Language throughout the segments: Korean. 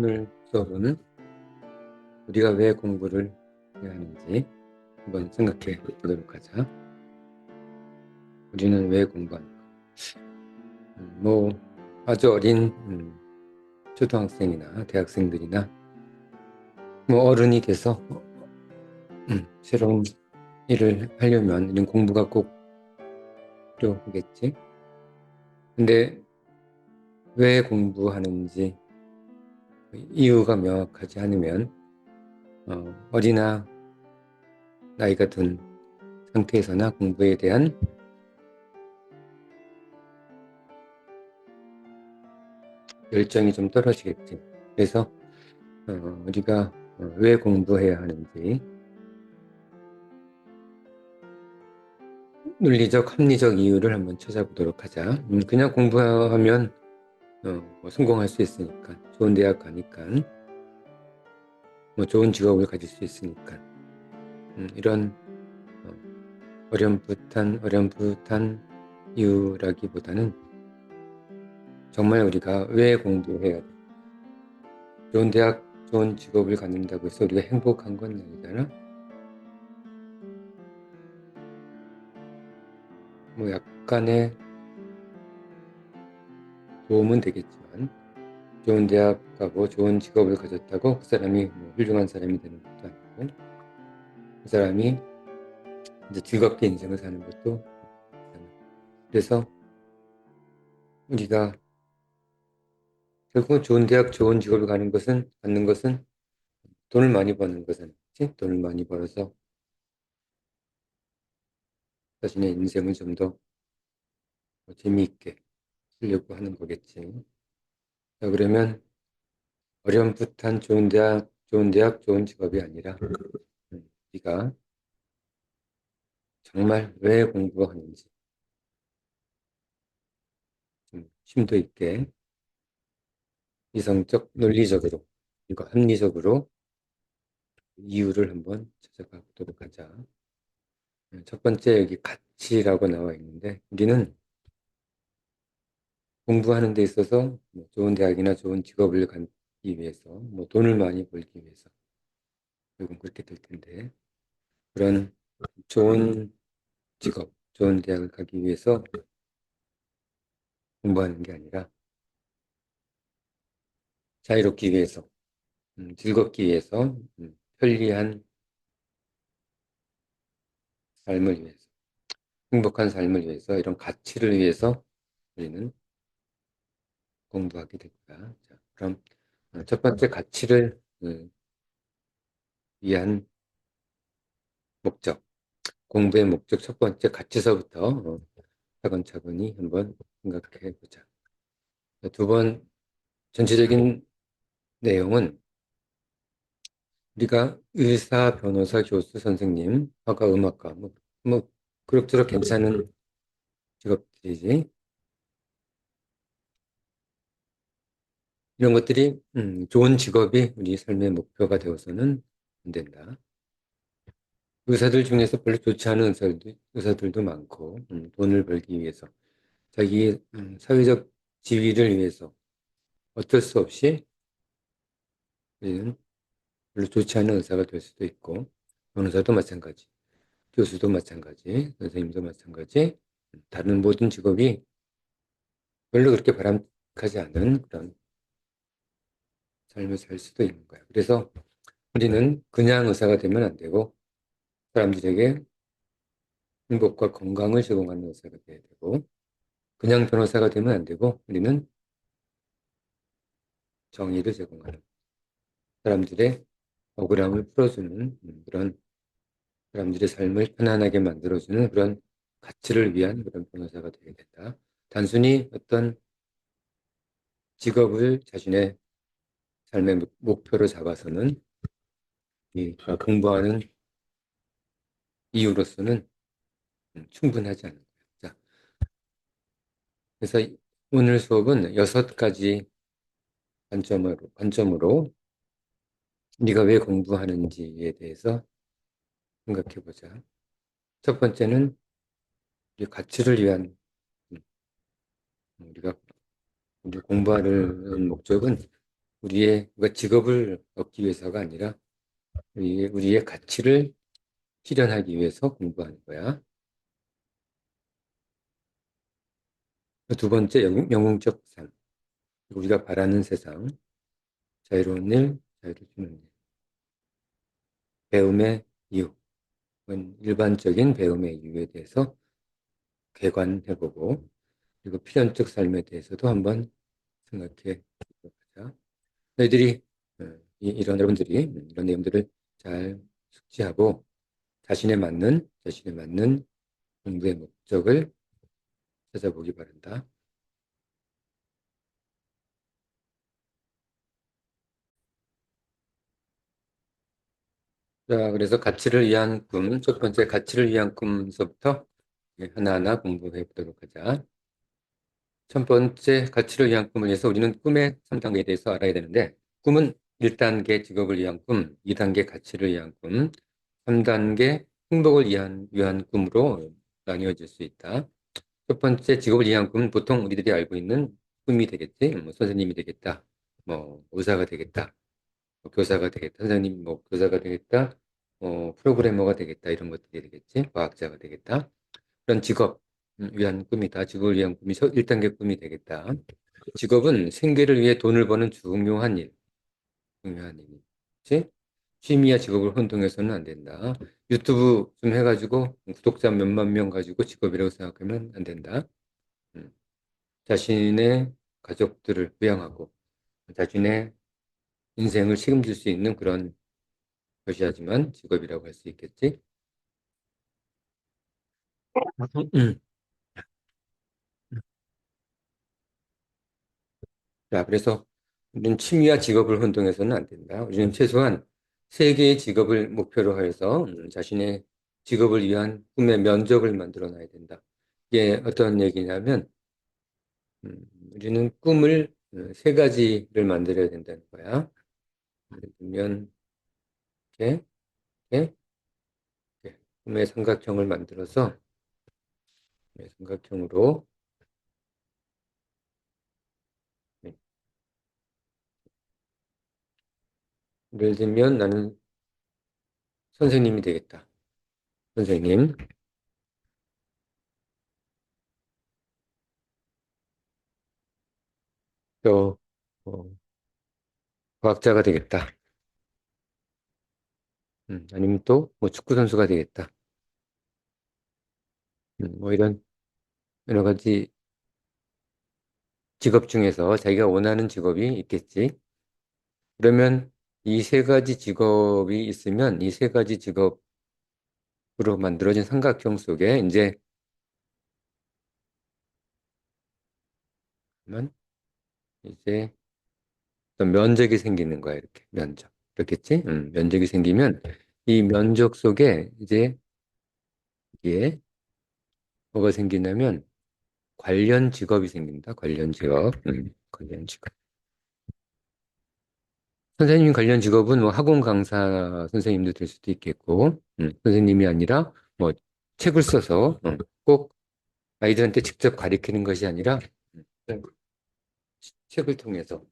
오늘 수업은 우리가 왜 공부를 해야 하는지 한번 생각해 보도록 하자. 우리는 왜 공부하는가? 뭐 아주 어린 초등학생이나 대학생들이나 뭐 어른이 돼서 새로운 일을 하려면 이런 공부가 꼭 필요하겠지. 근데 왜 공부하는지 이유가 명확하지 않으면 어리나 나이가 든 상태에서나 공부에 대한 열정이 좀 떨어지겠지. 그래서 우리가 왜 공부해야 하는지 논리적, 합리적 이유를 한번 찾아보도록 하자. 그냥 공부하면 뭐 성공할 수 있으니까, 좋은 대학 가니까, 뭐 좋은 직업을 가질 수 있으니까, 이런 어렴풋한 이유라기보다는 정말 우리가 왜 공부해야 돼? 좋은 대학, 좋은 직업을 갖는다고 해서 우리가 행복한 건 아니잖아. 뭐 약간의 도움은 되겠지만, 좋은 대학 가고 좋은 직업을 가졌다고 그 사람이 뭐 훌륭한 사람이 되는 것도 아니고, 그 사람이 이제 즐겁게 인생을 사는 것도 아니고. 그래서 우리가 결국은 좋은 대학, 좋은 직업을 갖는 것은 돈을 많이 버는 것은 아니지. 돈을 많이 벌어서 자신의 인생을 좀 더 재미있게 살려고 하는 거겠지. 자, 그러면 어렴풋한 좋은 대학, 좋은 직업이 아니라 네가 정말 왜 공부하는지 좀 심도 있게 이성적, 논리적으로 그리고 합리적으로 이유를 한번 찾아가 보도록 하자. 첫 번째 여기 가치라고 나와 있는데 우리는 공부하는 데 있어서 뭐 좋은 대학이나 좋은 직업을 갖기 위해서 뭐 돈을 많이 벌기 위해서 결국은 그렇게 될 텐데 그런 좋은 직업, 좋은 대학을 가기 위해서 공부하는 게 아니라 자유롭기 위해서, 즐겁기 위해서, 편리한 삶을 위해서, 행복한 삶을 위해서 이런 가치를 위해서 우리는 공부하게 될 거야. 자, 그럼 첫 번째 가치를 위한 목적, 공부의 목적 첫 번째 가치서부터 차근차근히 한번 생각해 보자. 두 번, 전체적인 내용은 우리가 의사, 변호사, 교수, 선생님, 화가, 음악가, 뭐 그럭저럭 괜찮은 직업들이지. 이런 것들이 좋은 직업이 우리 삶의 목표가 되어서는 안 된다. 의사들 중에서 별로 좋지 않은 의사들도 많고 돈을 벌기 위해서 자기의 사회적 지위를 위해서 어쩔 수 없이 우리는 별로 좋지 않은 의사가 될 수도 있고 변호사도 마찬가지, 교수도 마찬가지, 선생님도 마찬가지 다른 모든 직업이 별로 그렇게 바람직하지 않은 그런 삶을 살 수도 있는 거야. 그래서 우리는 그냥 의사가 되면 안 되고 사람들에게 행복과 건강을 제공하는 의사가 돼야 되고 그냥 변호사가 되면 안 되고 우리는 정의를 제공하는 사람들의 억울함을 풀어주는 그런 사람들의 삶을 편안하게 만들어주는 그런 가치를 위한 그런 변호사가 되어야 된다. 단순히 어떤 직업을 자신의 삶의 목표로 잡아서는 이 공부하는 이유로서는 충분하지 않은 거예요. 자, 그래서 오늘 수업은 6가지 관점으로 네가 왜 공부하는지에 대해서 생각해 보자. 첫 번째는 우리 가치를 위한 우리가 우리 공부하는 목적은 우리가 직업을 얻기 위해서가 아니라 우리의 가치를 실현하기 위해서 공부하는 거야. 두 번째, 영웅적 삶. 우리가 바라는 세상, 자유로운 일, 자유를 주는 일. 배움의 이유. 일반적인 배움의 이유에 대해서 개관해보고, 그리고 필연적 삶에 대해서도 한번 생각해 보자. 너희들이, 여러분들이 이런 내용들을 잘 숙지하고 자신에 맞는 공부의 목적을 찾아보기 바란다. 자, 그래서 가치를 위한 꿈, 첫 번째 가치를 위한 꿈서부터 하나하나 공부해 보도록 하자. 첫 번째 가치를 위한 꿈을 위해서 우리는 꿈의 3단계에 대해서 알아야 되는데, 꿈은 1단계 직업을 위한 꿈, 2단계 가치를 위한 꿈, 3단계 행복을 위한 꿈으로 나뉘어질 수 있다. 첫 번째 직업을 위한 꿈은 보통 우리들이 알고 있는 꿈이 되겠지. 뭐 선생님이 되겠다. 뭐 의사가 되겠다. 뭐 교사가 되겠다. 선생님 뭐 교사가 되겠다. 프로그래머가 되겠다. 이런 것들이 되겠지. 과학자가 되겠다. 그런 직업 위한 꿈이다. 직업을 위한 꿈이 1단계 꿈이 되겠다. 직업은 생계를 위해 돈을 버는 중요한 일이지. 취미야 직업을 혼동해서는 안 된다. 유튜브 좀 해가지고 구독자 몇만 명 가지고 직업이라고 생각하면 안 된다. 음, 자신의 가족들을 부양하고 자신의 인생을 책임질 수 있는 그런 것이야지만 직업이라고 할 수 있겠지. 음. 자, 그래서 우리는 취미와 직업을 혼동해서는 안 된다. 우리는 최소한 세 개의 직업을 목표로 해서 자신의 직업을 위한 꿈의 면적을 만들어 놔야 된다. 이게 어떤 얘기냐면, 우리는 꿈을 세 가지를 만들어야 된다는 거야. 예를 들면, 이렇게, 이렇게, 이렇게 꿈의 삼각형을 만들어서 삼각형으로 네. 예를 들면 나는 선생님이 되겠다. 선생님, 또 어, 과학자가 되겠다. 아니면 또 뭐 축구 선수가 되겠다. 뭐 이런 여러 가지 직업 중에서 자기가 원하는 직업이 있겠지. 그러면 이 세 가지 직업이 있으면 이 세 가지 직업으로 만들어진 삼각형 속에 만 이제 어떤 면적이 생기는 거야. 이렇게 면적. 그렇겠지? 면적이 생기면 이 면적 속에 이제 이게 뭐가 생기냐면 관련 직업이 생긴다. 관련 직업. 관련 직업. 선생님 관련 직업은 뭐 학원 강사 선생님도 될 수도 있겠고, 선생님이 아니라 뭐 책을 써서 꼭 아이들한테 직접 가르치는 것이 아니라 그냥 책을 통해서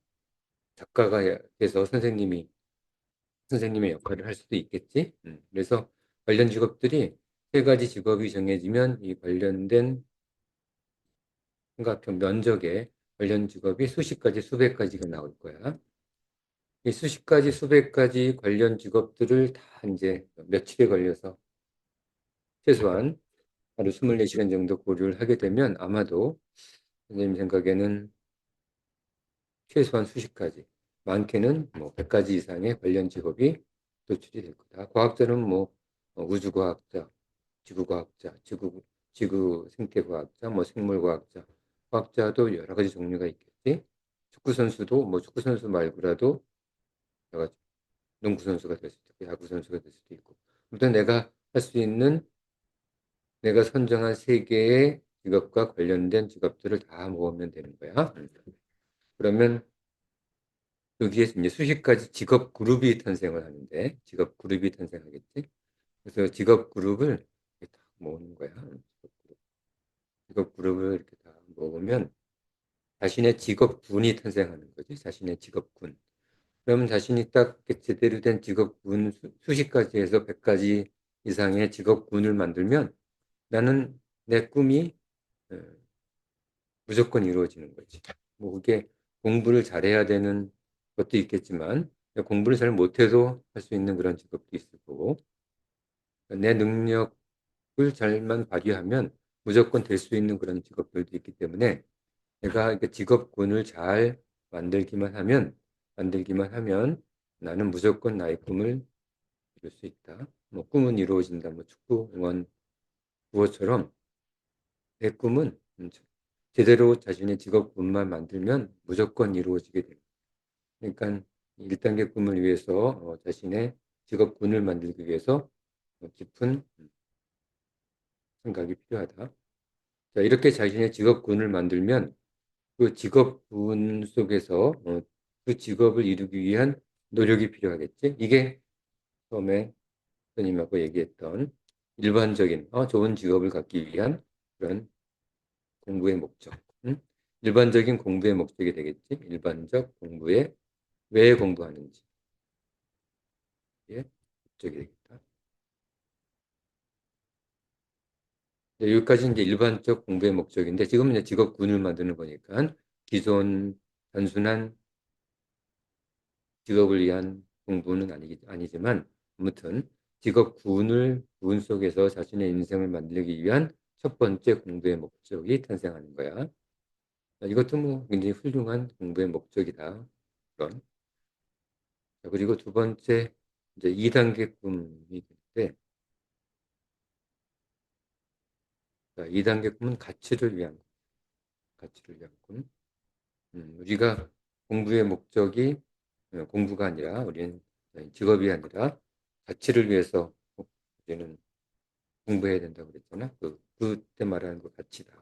작가가 돼서 선생님의 역할을 할 수도 있겠지. 그래서 관련 직업들이 세 가지 직업이 정해지면 이 관련된 삼각형 면적에 관련 직업이 수십 가지, 수백 가지가 나올 거야. 이 수십 가지, 수백 가지 관련 직업들을 다 이제 며칠에 걸려서 최소한 하루 24시간 정도 고려를 하게 되면 아마도 선생님 생각에는 최소한 수십 가지, 많게는 뭐 100가지 이상의 관련 직업이 노출이 될 거다. 과학자는 뭐 우주과학자, 지구과학자, 지구 생태과학자, 뭐 생물과학자, 과학자도 여러 가지 종류가 있겠지. 축구 선수도 뭐 축구 선수 말고라도 여러 가지 농구 선수가 될 수도 있고 야구 선수가 될 수도 있고. 아무튼 내가 할 수 있는 내가 선정한 세 개의 직업과 관련된 직업들을 다 모으면 되는 거야. 그러면 여기에 이제 수십 가지 직업 그룹이 탄생을 하는데, 직업 그룹이 탄생하겠지. 그래서 직업 그룹을 이렇게 다 모으는 거야. 직업 그룹을 이렇게 다 모으면 자신의 직업군이 탄생하는 거지. 자신의 직업군. 그러면 자신이 딱 이렇게 제대로 된 직업군 수십 가지에서 100가지 이상의 직업군을 만들면 나는 내 꿈이 어, 무조건 이루어지는 거지. 뭐 그게 공부를 잘해야 되는 것도 있겠지만 공부를 잘 못해도 할 수 있는 그런 직업도 있을 거고 내 능력을 잘만 발휘하면 무조건 될 수 있는 그런 직업들도 있기 때문에 내가 이렇게 직업군을 잘 만들기만 하면 나는 무조건 나의 꿈을 이룰 수 있다. 뭐 꿈은 이루어진다. 뭐 축구, 응원, 구호처럼 내 꿈은 제대로 자신의 직업군만 만들면 무조건 이루어지게 됩니다. 그러니까 1단계 꿈을 위해서 자신의 직업군을 만들기 위해서 깊은 생각이 필요하다. 자, 이렇게 자신의 직업군을 만들면 그 직업군 속에서 그 직업을 이루기 위한 노력이 필요하겠지. 이게 처음에 선생님하고 얘기했던 일반적인 좋은 직업을 갖기 위한 그런 공부의 목적. 응? 일반적인 공부의 목적이 되겠지. 일반적 공부에 왜 공부하는지. 예, 목적이 되겠다. 여기까지 이제 일반적 공부의 목적인데 지금은 이제 직업군을 만드는 거니까 기존 단순한 직업을 위한 공부는 아니지만 아무튼 직업군을 군 속에서 자신의 인생을 만들기 위한 첫 번째 공부의 목적이 탄생하는 거야. 이것도 뭐 굉장히 훌륭한 공부의 목적이다. 그런. 그리고 두 번째 이제 2단계 꿈이 있는데 2단계 꿈은 가치를 위한 꿈. 우리가 공부의 목적이 공부가 아니라 우리는 직업이 아니라 가치를 위해서 우리는 공부해야 된다고 그랬잖아. 그때 말하는 그 가치다.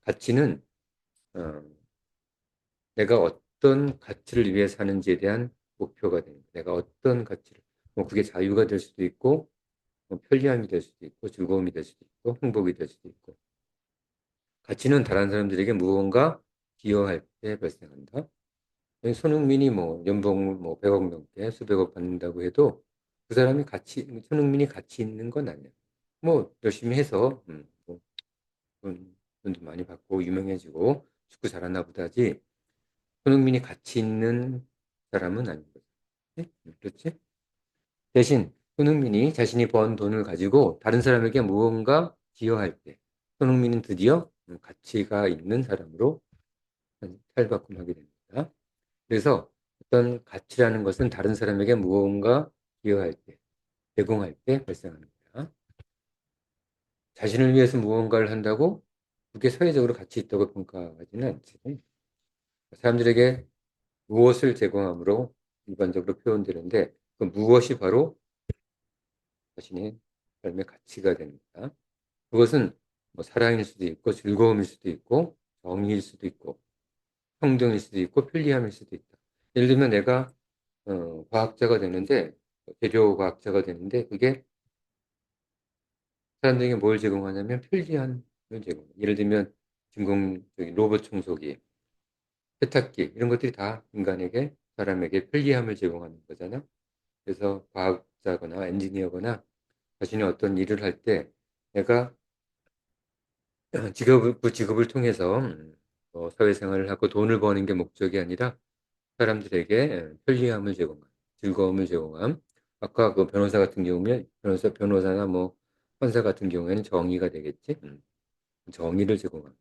가치는 어, 내가 어떤 가치를 위해 사는지에 대한 목표가 되는 거야. 내가 어떤 가치를 뭐 그게 자유가 될 수도 있고 뭐 편리함이 될 수도 있고 즐거움이 될 수도 있고 행복이 될 수도 있고 가치는 다른 사람들에게 무언가 기여할 때 발생한다. 손흥민이 뭐 연봉을 뭐 100억 넘게 수백억 받는다고 해도 그 사람이 손흥민이 가치 있는 건 아니야. 뭐 열심히 해서 뭐 돈도 많이 받고 유명해지고 축구 잘하나 보다지 손흥민이 가치 있는 사람은 아닌 거지. 그렇지? 대신 손흥민이 자신이 번 돈을 가지고 다른 사람에게 무언가 기여할 때 손흥민은 드디어 가치가 있는 사람으로 탈바꿈하게 됩니다. 그래서 어떤 가치라는 것은 다른 사람에게 무언가 기여할 때, 제공할 때 발생하는 거야. 자신을 위해서 무언가를 한다고 그게 사회적으로 가치 있다고 평가하지는 않지. 사람들에게 무엇을 제공함으로 일반적으로 표현되는데 그 무엇이 바로 자신의 삶의 가치가 됩니다. 그것은 뭐 사랑일 수도 있고 즐거움일 수도 있고 정의일 수도 있고 평등일 수도 있고 편리함일 수도 있다. 예를 들면 내가 과학자가 되는데 재료 과학자가 되는데 그게 사람들에게 뭘 제공하냐면 편리함을 제공해. 예를 들면 로봇 청소기, 세탁기 이런 것들이 다 인간에게 사람에게 편리함을 제공하는 거잖아. 그래서 과학자거나 엔지니어거나 자신이 어떤 일을 할 때 내가 그 직업을 통해서 사회생활을 하고 돈을 버는 게 목적이 아니라 사람들에게 편리함을 제공함, 즐거움을 제공함. 아까 그 변호사 같은 경우면 변호사나 뭐 판사 같은 경우에는 정의가 되겠지. 정의를 제공함.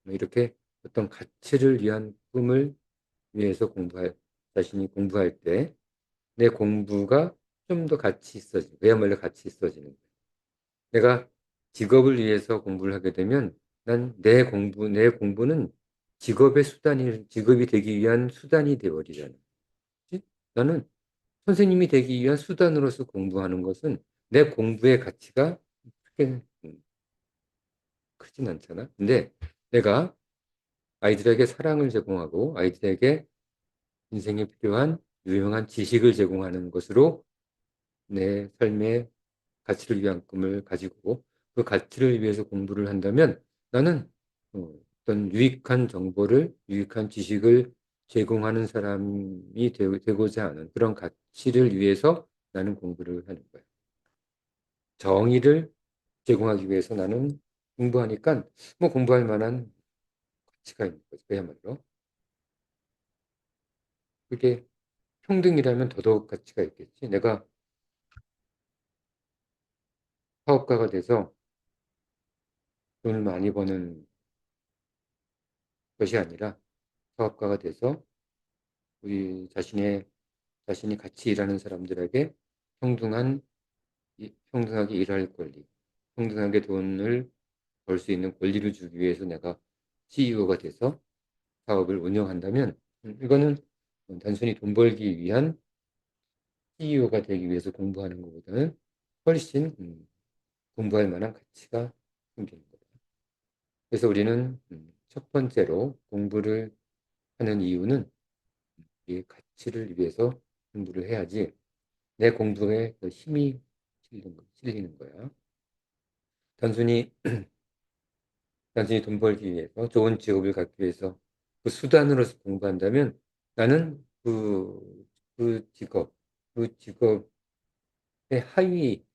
뭐 이렇게 어떤 가치를 위한 꿈을 위해서 자신이 공부할 때 내 공부가 좀 더 가치 있어지는, 그야말로 가치 있어지는 거예요. 내가 직업을 위해서 공부를 하게 되면 내 공부는 직업이 되기 위한 수단이 되어버리잖아. 그치? 나는 선생님이 되기 위한 수단으로서 공부하는 것은 내 공부의 가치가 크게 크진 않잖아. 근데 내가 아이들에게 사랑을 제공하고 아이들에게 인생에 필요한 유용한 지식을 제공하는 것으로 내 삶의 가치를 위한 꿈을 가지고 그 가치를 위해서 공부를 한다면 나는 어떤 유익한 지식을 제공하는 사람이 되고자 하는 그런 가치를 위해서 나는 공부를 하는 거야. 정의를 제공하기 위해서 나는 공부하니까 뭐 공부할 만한 가치가 있는 거지, 그야말로. 그게 평등이라면 더더욱 가치가 있겠지. 내가 사업가가 돼서 돈을 많이 버는 것이 아니라 사업가가 돼서 우리 자신이 같이 일하는 사람들에게 평등한, 평등하게 일할 권리, 평등하게 돈을 벌 수 있는 권리를 주기 위해서 내가 CEO가 돼서 사업을 운영한다면, 이거는 단순히 돈 벌기 위한 CEO가 되기 위해서 공부하는 것보다는 훨씬 공부할 만한 가치가 생기는 거다. 그래서 우리는 첫 번째로 공부를 하는 이유는 이 가치를 위해서 공부를 해야지 내 공부에 더 힘이 실리는 거야. 단순히 돈 벌기 위해서 좋은 직업을 갖기 위해서 그 수단으로서 공부한다면 나는 그 직업, 그 직업의 하위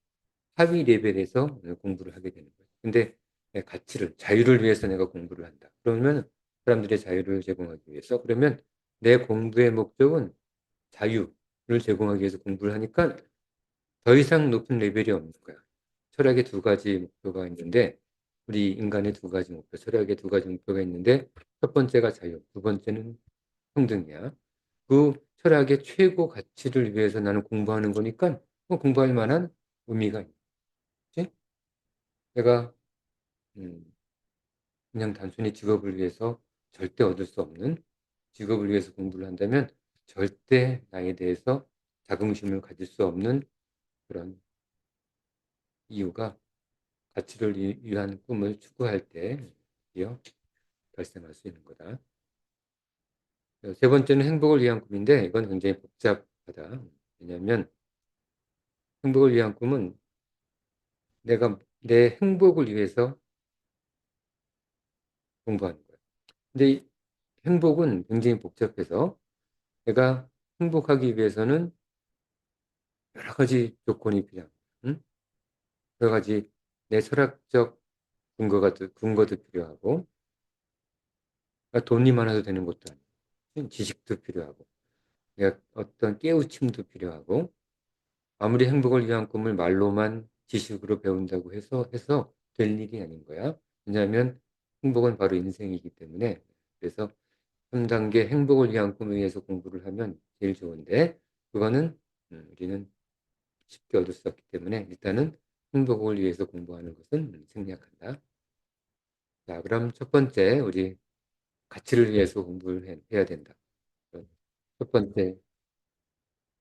레벨에서 공부를 하게 되는 거예요. 근데 내 가치를, 자유를 위해서 내가 공부를 한다. 그러면 사람들의 자유를 제공하기 위해서, 그러면 내 공부의 목적은 자유를 제공하기 위해서 공부를 하니까 더 이상 높은 레벨이 없는 거야. 철학의 두 가지 목표가 있는데, 우리 인간의 두 가지 목표, 철학의 두 가지 목표가 있는데, 첫 번째가 자유, 두 번째는 평등이야. 그 철학의 최고 가치를 위해서 나는 공부하는 거니까 뭐 공부할 만한 의미가 있지. 내가 음, 그냥 단순히 직업을 위해서 절대 얻을 수 없는 직업을 위해서 공부를 한다면 절대 나에 대해서 자긍심을 가질 수 없는 그런 이유가 가치를 위한 꿈을 추구할 때 드디어 발생할 수 있는 거다. 세 번째는 행복을 위한 꿈인데 이건 굉장히 복잡하다. 왜냐하면 행복을 위한 꿈은 내가 내 행복을 위해서 공부하는 거야. 근데 이 행복은 굉장히 복잡해서 내가 행복하기 위해서는 여러 가지 조건이 필요합니다. 응? 여러 가지 내 철학적 근거도 필요하고 그러니까 돈이 많아도 되는 것도 아니고 지식도 필요하고 내가 어떤 깨우침도 필요하고 아무리 행복을 위한 꿈을 말로만 지식으로 배운다고 해서 될 일이 아닌 거야. 왜냐하면 행복은 바로 인생이기 때문에 그래서 3단계 행복을 위한 꿈을 위해서 공부를 하면 제일 좋은데 그거는 우리는 쉽게 얻을 수 없기 때문에 일단은 행복을 위해서 공부하는 것은 생략한다. 자, 그럼 첫 번째 우리 가치를 위해서 공부를 해야 된다. 첫 번째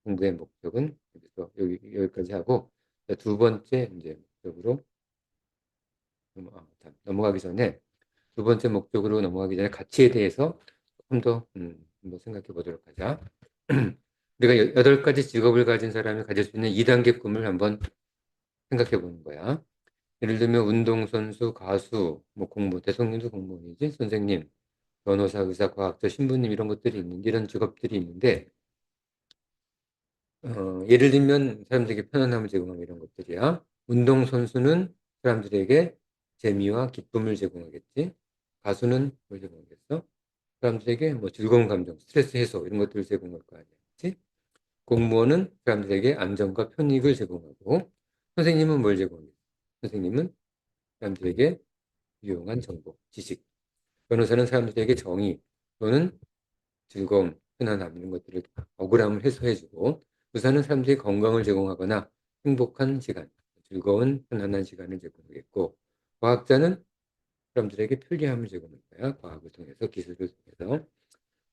공부의 목적은 여기서 여기까지 하고 두 번째 이제 목적으로 넘어가기 전에 두 번째 목적으로 넘어가기 전에 가치에 대해서 조금 더 한번 생각해 보도록 하자. 우리가 8가지 직업을 가진 사람이 가질 수 있는 2단계 꿈을 한번 생각해 보는 거야. 예를 들면 운동선수, 가수, 뭐 대통령도 공무원이지, 선생님, 변호사, 의사, 과학자, 신부님 이런 것들이 있는데 이런 직업들이 있는데 예를 들면 사람들에게 편안함을 제공하는 이런 것들이야. 운동선수는 사람들에게 재미와 기쁨을 제공하겠지. 가수는 뭘 제공하겠어? 사람들에게 뭐 즐거운 감정, 스트레스 해소 이런 것들을 제공할 거 아니야. 그치? 공무원은 사람들에게 안정과 편익을 제공하고 선생님은 뭘 제공하겠어? 선생님은 사람들에게 유용한 정보, 지식. 변호사는 사람들에게 정의 또는 즐거움, 편안함 이런 것들을 억울함을 해소해주고 의사는 사람들이 건강을 제공하거나 행복한 시간, 즐거운 편안한 시간을 제공하겠고 과학자는 사람들에게 편리함을 제공할 거야. 과학을 통해서 기술을 통해서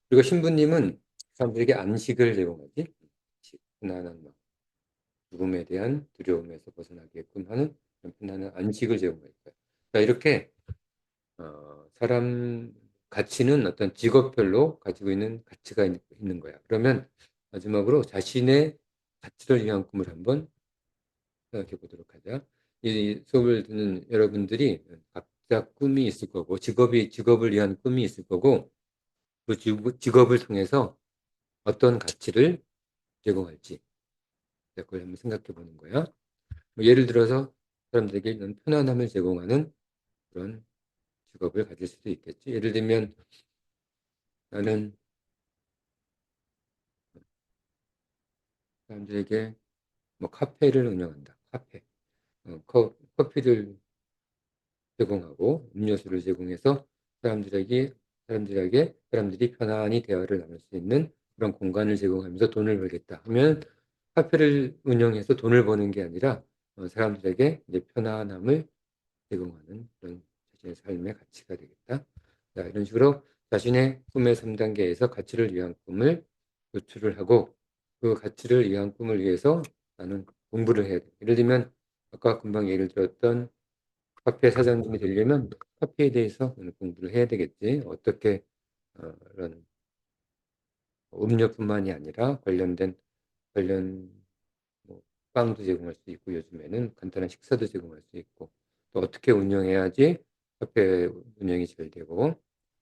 그리고 신부님은 사람들에게 안식을 제공하지. 편안한 막 죽음에 대한 두려움에서 벗어나게끔 하는 편안한 안식을 제공할 거야. 자, 이렇게 사람 가치는 어떤 직업별로 가지고 있는 가치가 있는 거야. 그러면 마지막으로 자신의 가치를 위한 꿈을 한번 생각해 보도록 하자. 이 수업을 듣는 여러분들이 각자 꿈이 있을 거고 직업을 위한 꿈이 있을 거고 그 직업을 통해서 어떤 가치를 제공할지 그걸 한번 생각해 보는 거야. 뭐 예를 들어서 사람들에게 이런 편안함을 제공하는 그런 직업을 가질 수도 있겠지. 예를 들면 나는 사람들에게 뭐 카페를 운영한다. 카페. 커피를 제공하고 음료수를 제공해서 사람들에게 사람들이 편안히 대화를 나눌 수 있는 그런 공간을 제공하면서 돈을 벌겠다 하면 카페를 운영해서 돈을 버는 게 아니라 사람들에게 이제 편안함을 제공하는 그런 자신의 삶의 가치가 되겠다. 자, 이런 식으로 자신의 꿈의 3단계에서 가치를 위한 꿈을 도출을 하고 그 가치를 위한 꿈을 위해서 나는 공부를 해야 돼. 예를 들면 아까 금방 예를 들었던 카페 사장님이 되려면 카페에 대해서 공부를 해야 되겠지. 어떻게 이런 음료뿐만이 아니라 관련 뭐 빵도 제공할 수 있고 요즘에는 간단한 식사도 제공할 수 있고 또 어떻게 운영해야지 카페 운영이 잘 되고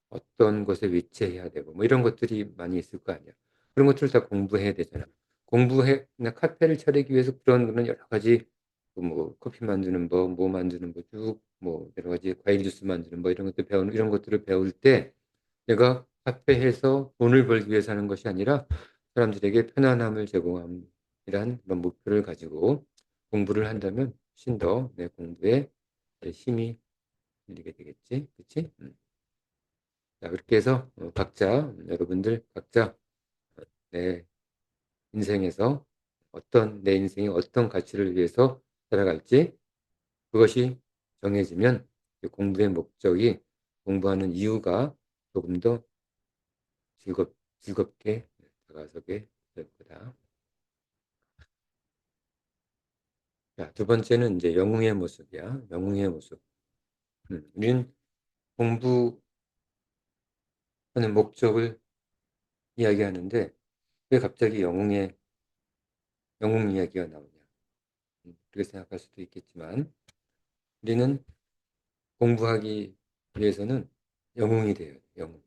어떤 곳에 위치해야 되고 뭐 이런 것들이 많이 있을 거 아니야. 그런 것들을 다 공부해야 되잖아. 나 카페를 차리기 위해서 그런 여러 가지 그뭐 커피 만드는 법, 뭐 만드는 법 쭉 뭐 여러 가지 과일 주스 만드는 법 이런 것들 배우는 이런 것들을 배울 때 내가 카페에서 돈을 벌기 위해서 하는 것이 아니라 사람들에게 편안함을 제공함이란 그런 목표를 가지고 공부를 한다면 훨씬 더 내 공부에 힘이 밀리게 되겠지, 그렇지? 자, 그렇게 해서 여러분들 각자 내 인생에서 내 인생이 어떤 가치를 위해서 살아갈지 그것이 정해지면 공부의 목적이 공부하는 이유가 조금 더 즐겁게 다가서게 될 거다. 자, 두 번째는 이제 영웅의 모습이야. 영웅의 모습. 우리는 공부하는 목적을 이야기하는데 왜 갑자기 영웅 이야기가 나오냐. 그렇게 생각할 수도 있겠지만 우리는 공부하기 위해서는 영웅이 돼요. 영웅.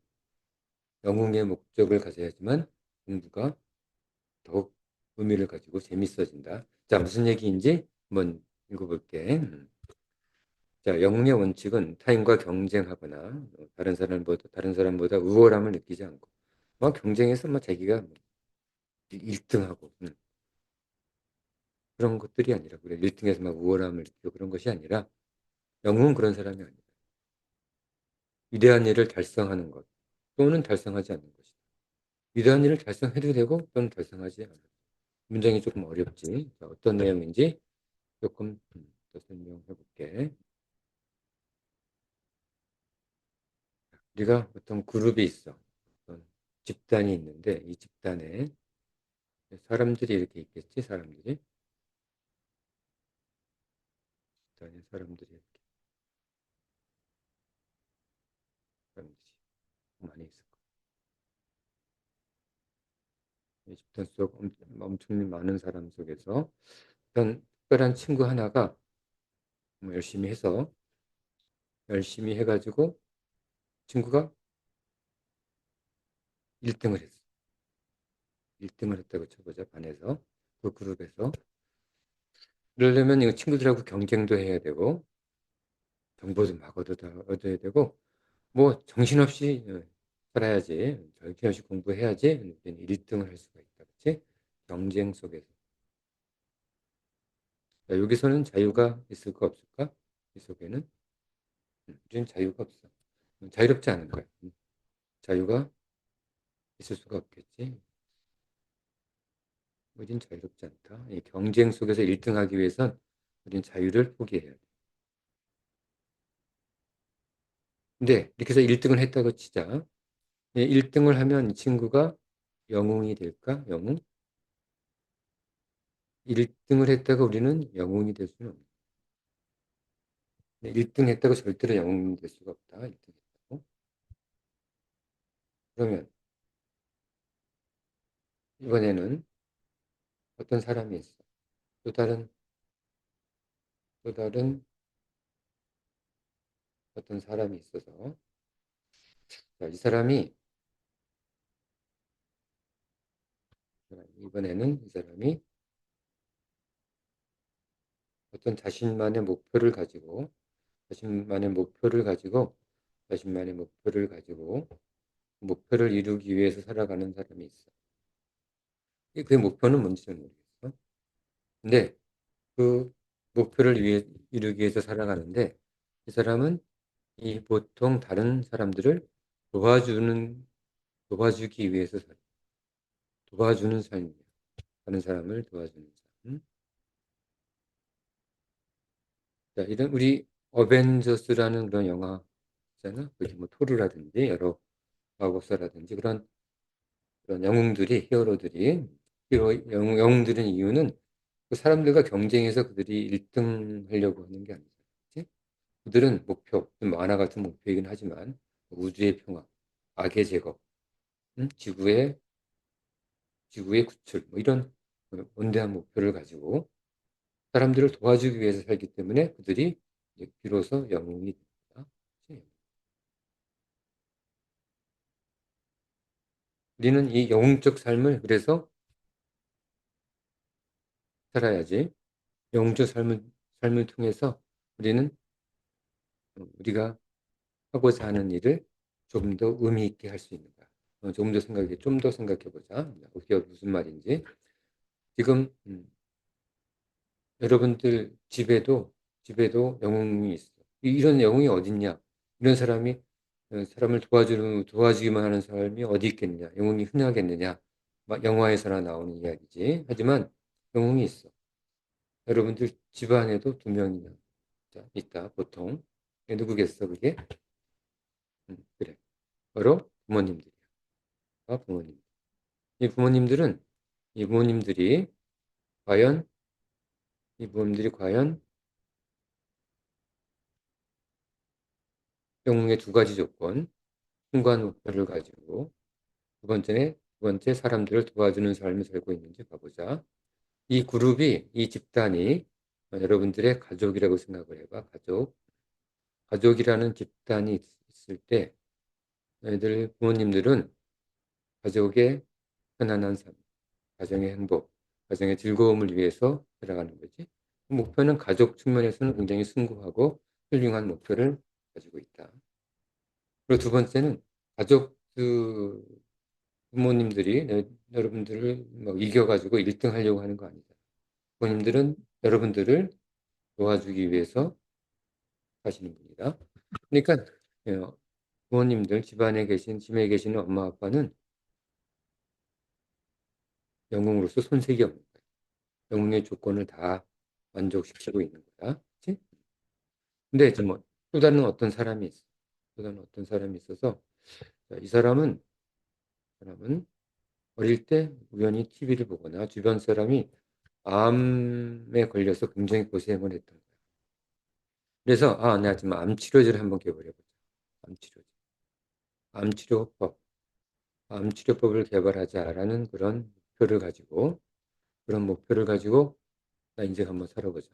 영웅의 목적을 가져야지만 공부가 더욱 의미를 가지고 재밌어진다. 자, 무슨 얘기인지 한번 읽어볼게. 자, 영웅의 원칙은 타인과 경쟁하거나 다른 사람보다 우월함을 느끼지 않고 막 경쟁해서 막 자기가 1등하고 그런 것들이 아니라 그래 1등에서 막 우월함을 느끼고 그런 것이 아니라 영웅은 그런 사람이 아니다. 위대한 일을 달성하는 것 또는 달성하지 않는 것이다. 위대한 일을 달성해도 되고 또는 달성하지 않아도 문장이 조금 어렵지. 자, 어떤 내용인지 조금 더 설명해 볼게. 우리가 어떤 그룹이 있어. 어떤 집단이 있는데 이 집단에 사람들이 이렇게 있겠지. 집단에 사람들이 많이 있을 거야. 이 집단 속 엄청 많은 사람 속에서 어떤 특별한 친구 하나가 뭐 열심히 해가지고 친구가 1등을 했어. 1등을 했다고 쳐보자, 반에서. 그 그룹에서. 그러려면 이 친구들하고 경쟁도 해야 되고, 정보도 막 얻어야 되고, 뭐, 정신없이 살아야지. 정신없이 공부해야지. 1등을 할 수가 있다. 그치? 경쟁 속에서. 자, 여기서는 자유가 있을까, 없을까? 이 속에는. 우리는 자유가 없어. 자유롭지 않은 거야. 자유가 있을 수가 없겠지. 우린 자유롭지 않다. 이 경쟁 속에서 1등하기 위해선 우린 자유를 포기해야 돼. 근데 이렇게 해서 1등을 했다고 치자. 1등을 하면 이 친구가 영웅이 될까? 영웅? 1등을 했다가 우리는 영웅이 될 수는 없는. 1등 했다고 절대로 영웅이 될 수가 없다. 1등 했다고. 그러면 이번에는 어떤 사람이 있어. 또 다른 또 다른 어떤 사람이 있어서 자, 이 사람이 이번에는 이 사람이 어떤 자신만의 목표를 가지고, 자신만의 목표를 가지고, 자신만의 목표를 가지고, 목표를 이루기 위해서 살아가는 사람이 있어. 그 목표는 뭔지 잘 모르겠어. 근데 그 목표를 이루기 위해서 살아가는데, 이 사람은 이 보통 다른 사람들을 도와주기 위해서 도와주는 삶이야. 다른 사람을 도와주는 삶. 자, 이런 우리 어벤져스라는 그런 영화 있잖아. 그게 뭐 토르라든지 여러 마법사라든지 그런 영웅들이 히어로들이 영웅들은 이유는 그 사람들과 경쟁해서 그들이 1등 하려고 하는 게 아니죠. 그치? 그들은 목표, 좀 만화 같은 목표이긴 하지만 우주의 평화, 악의 제거, 지구의 구출, 뭐 이런 원대한 목표를 가지고 사람들을 도와주기 위해서 살기 때문에 그들이 이제 비로소 영웅이 됩니다. 그치? 우리는 이 영웅적 삶을 그래서 살아야지. 영웅적 삶을 통해서 우리는 우리가 하고자 하는 일을 조금 더 의미 있게 할 수 있는 거야. 좀 더 생각해 보자. 그게 무슨 말인지. 지금 여러분들 집에도 영웅이 있어. 이런 영웅이 어딨냐? 이런 사람을 도와주기만 하는 사람이 어디 있겠냐? 영웅이 흔하겠느냐? 막 영화에서나 나오는 이야기지. 하지만 영웅이 있어. 여러분들 집안에도 두 명이나 있다, 보통. 누구겠어, 그게? 그래. 바로 부모님들이야. 부모님. 이 부모님들은, 이 부모님들이 과연, 이 부모님들이 과연 영웅의 두 가지 조건, 숭고한 목표를 가지고 두 번째 사람들을 도와주는 삶을 살고 있는지 봐보자. 이 집단이 여러분들의 가족이라고 생각을 해봐. 가족이라는 집단이 있을 때, 부모님들은 가족의 편안한 삶, 가정의 행복, 가정의 즐거움을 위해서 살아가는 거지. 그 목표는 가족 측면에서는 굉장히 숭고하고 훌륭한 목표를 가지고 있다. 그리고 두 번째는 부모님들이 여러분들을 뭐 이겨가지고 1등 하려고 하는 거 아니다. 부모님들은 여러분들을 도와주기 위해서 하시는 분이다. 그러니까 부모님들 집에 계시는 엄마 아빠는 영웅으로서 손색이 없는 거야. 영웅의 조건을 다 만족시키고 있는 거야. 그치? 근데 또 다른 어떤 사람이 있어. 또 다른 어떤 사람이 있어서 이 사람은 어릴 때 우연히 TV를 보거나 주변 사람이 암에 걸려서 굉장히 고생을 했던 거야. 그래서 내가 지금 암 치료제를 한번 개발해보자. 암 치료제. 암 치료법. 암 치료법을 개발하자라는 그런 목표를 가지고 나 이제 한번 살아보자.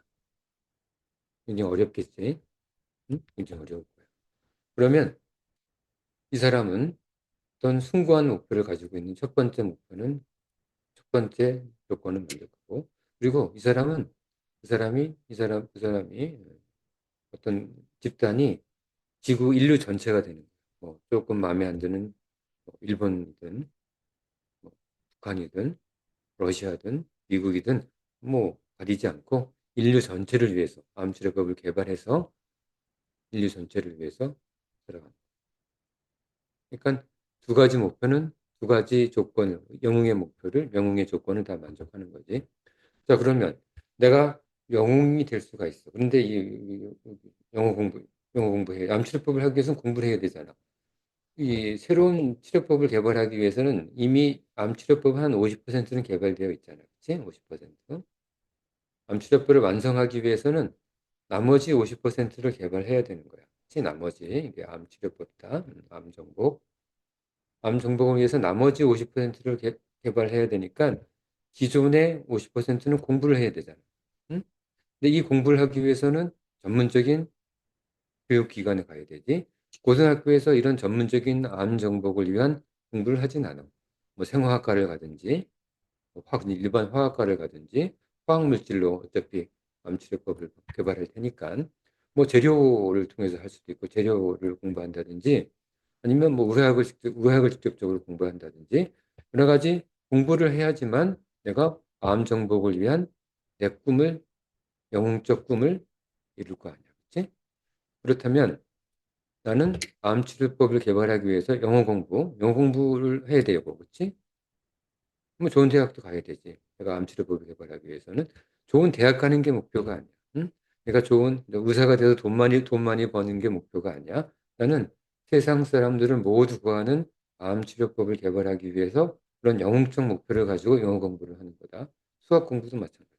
굉장히 어렵겠지? 응? 굉장히 어려울 거야. 그러면 이 사람은 어떤 숭고한 목표를 가지고 있는 첫 번째 조건은 만족하고, 그리고 그 사람이 어떤 집단이 인류 전체가 되는 거예요. 뭐 조금 마음에 안 드는 일본이든, 뭐 북한이든, 러시아든, 미국이든, 뭐 가리지 않고 인류 전체를 위해서 암치료법을 개발해서 인류 전체를 위해서 살아가는 거예요. 그러니까 두 가지 영웅의 조건을 다 만족하는 거지. 자, 그러면 내가 영웅이 될 수가 있어. 그런데 영어 공부, 영어 공부해. 암치료법을 하기 위해서는 공부를 해야 되잖아. 이 새로운 치료법을 개발하기 위해서는 이미 암치료법 한 50%는 개발되어 있잖아. 그치? 50%. 암치료법을 완성하기 위해서는 나머지 50%를 개발해야 되는 거야. 그치? 나머지, 이게 암치료법이다. 암정복. 암정복을 위해서 나머지 50%를 개발해야 되니까 기존의 50%는 공부를 해야 되잖아. 응? 근데 이 공부를 하기 위해서는 전문적인 교육기관에 가야 되지. 고등학교에서 이런 전문적인 암 정복을 위한 공부를 하진 않아. 뭐 생화학과를 가든지 일반 화학과를 가든지 화학물질로 어차피 암 치료법을 개발할 테니까 뭐 재료를 통해서 할 수도 있고 재료를 공부한다든지 아니면 뭐 의학을 직접적으로 공부한다든지 여러 가지 공부를 해야지만 내가 암 정복을 위한 내 꿈을, 영웅적 꿈을 이룰 거 아니야. 그치? 그렇다면 나는 암 치료법을 개발하기 위해서 영어 공부를 해야 되고, 그치? 뭐 좋은 대학도 가야 되지. 내가 암 치료법을 개발하기 위해서는 좋은 대학 가는 게 목표가 아니야. 응? 내가 좋은 의사가 돼서 돈 많이 버는 게 목표가 아니야. 나는 세상 사람들을 모두 구하는 암 치료법을 개발하기 위해서 그런 영웅적 목표를 가지고 영어 공부를 하는 거다. 수학 공부도 마찬가지.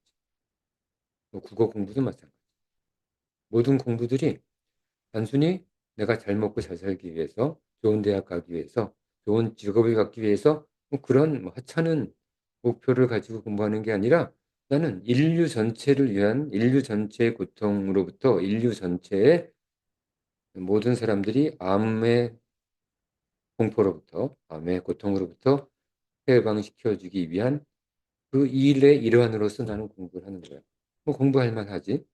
뭐 국어 공부도 마찬가지. 모든 공부들이 단순히 내가 잘 먹고 잘 살기 위해서, 좋은 대학 가기 위해서, 좋은 직업을 갖기 위해서 뭐 그런 뭐 하찮은 목표를 가지고 공부하는 게 아니라 나는 인류 전체를 위한 인류 전체의 고통으로부터 인류 전체의 모든 사람들이 암의 공포로부터, 암의 고통으로부터 해방시켜주기 위한 그 일의 일환으로서 나는 공부를 하는 거야. 뭐 공부할 만하지.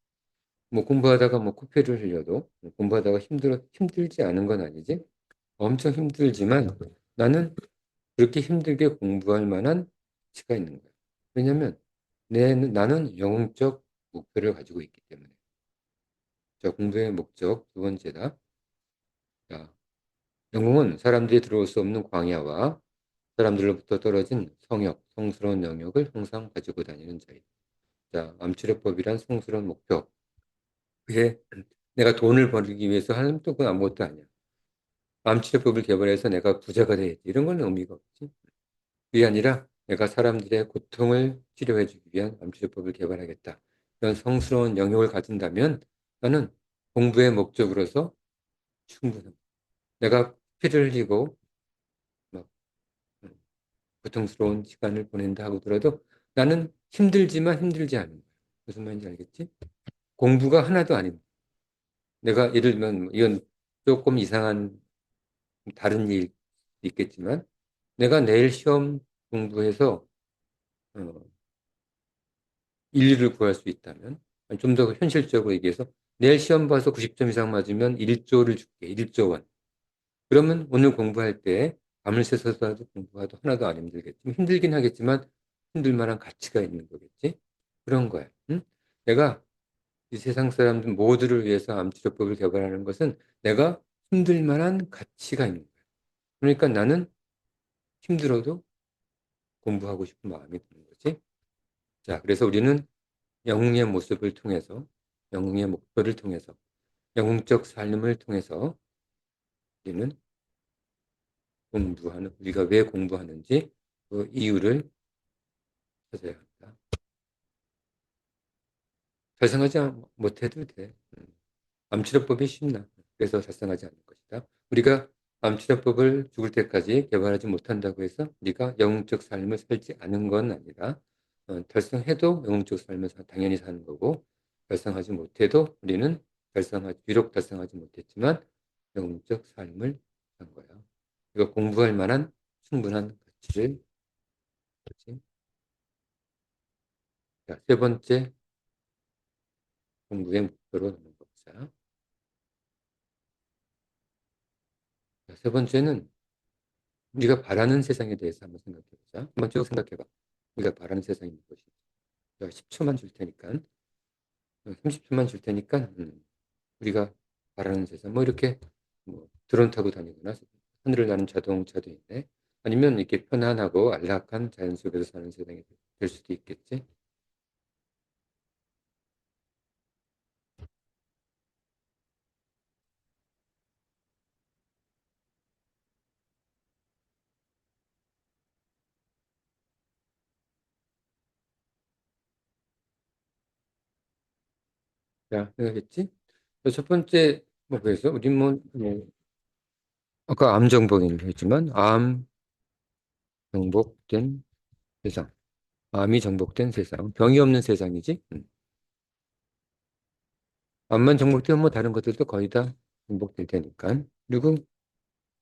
뭐 공부하다가 뭐 코피를 흘려도 공부하다가 힘들지 않은 건 아니지. 엄청 힘들지만 나는 그렇게 힘들게 공부할 만한 가치가 있는 거야. 왜냐면 나는 영웅적 목표를 가지고 있기 때문에. 자, 공부의 목적 두 번째다. 자, 영웅은 사람들이 들어올 수 없는 광야와 사람들로부터 떨어진 성스러운 영역을 항상 가지고 다니는 자이다. 자, 암치료법이란 성스러운 목표. 그게 내가 돈을 벌기 위해서 하는 또 그건 아무것도 아니야. 암치료법을 개발해서 내가 부자가 돼야지. 이런 건 의미가 없지. 그게 아니라 내가 사람들의 고통을 치료해주기 위한 암치료법을 개발하겠다. 이런 성스러운 영역을 가진다면 나는 공부의 목적으로서 충분합니다. 내가 피를 흘리고 막 음, 고통스러운 시간을 보낸다 하더라도 나는 힘들지만 힘들지 않은 거야. 무슨 말인지 알겠지? 공부가 하나도 아닙니다. 내가 예를 들면 이건 조금 이상한 다른 일 있겠지만 내가 내일 시험 공부해서 어, 인류를 구할 수 있다면 좀 더 현실적으로 얘기해서 내일 시험 봐서 90점 이상 맞으면 1조를 줄게. 1조 원. 그러면 오늘 공부할 때 밤을 새서라도 공부해도 하나도 안 힘들겠지. 힘들긴 하겠지만 힘들 만한 가치가 있는 거겠지. 그런 거야. 응? 내가 이 세상 사람들 모두를 위해서 암치료법을 개발하는 것은 내가 힘들 만한 가치가 있는 거야. 그러니까 나는 힘들어도 공부하고 싶은 마음이 드는 거지. 자, 그래서 우리는 영웅의 모습을 통해서, 영웅의 목표를 통해서, 영웅적 삶을 통해서 우리는 우리가 왜 공부하는지 그 이유를 찾아야 합니다. 달성하지 못해도 돼. 암치료법이 쉽나. 그래서 달성하지 않을 것이다. 우리가 암치료법을 죽을 때까지 개발하지 못한다고 해서 우리가 영웅적 삶을 살지 않은 건 아니라 달성해도 영웅적 삶을 당연히 사는 거고 달성하지 못해도 우리는 비록 달성하지 못했지만 영웅적 삶을 산 거야. 이거 공부할 만한 충분한 가치를 가진. 자, 세 번째 공부의 목표로 넘어가자. 자, 세 번째는 우리가 바라는 세상에 대해서 한번 생각해 보자. 한번 쭉 생각해 봐. 우리가 바라는 세상이 무엇인지. 제가 10초만 줄 테니까, 30초만 줄 테니까, 우리가 바라는 세상, 뭐 이렇게 뭐 드론 타고 다니거나 하늘을 나는 자동차도 있네. 아니면 이렇게 편안하고 안락한 자연 속에서 사는 세상이 될 수도 있겠지. 자, 생각했지? 첫 번째, 뭐 그래서 우리 아까 암 정복이라고 했지만 암 정복된 세상. 암이 정복된 세상. 병이 없는 세상이지. 암만 정복되면 뭐 다른 것들도 거의 다 정복될 테니까. 그리고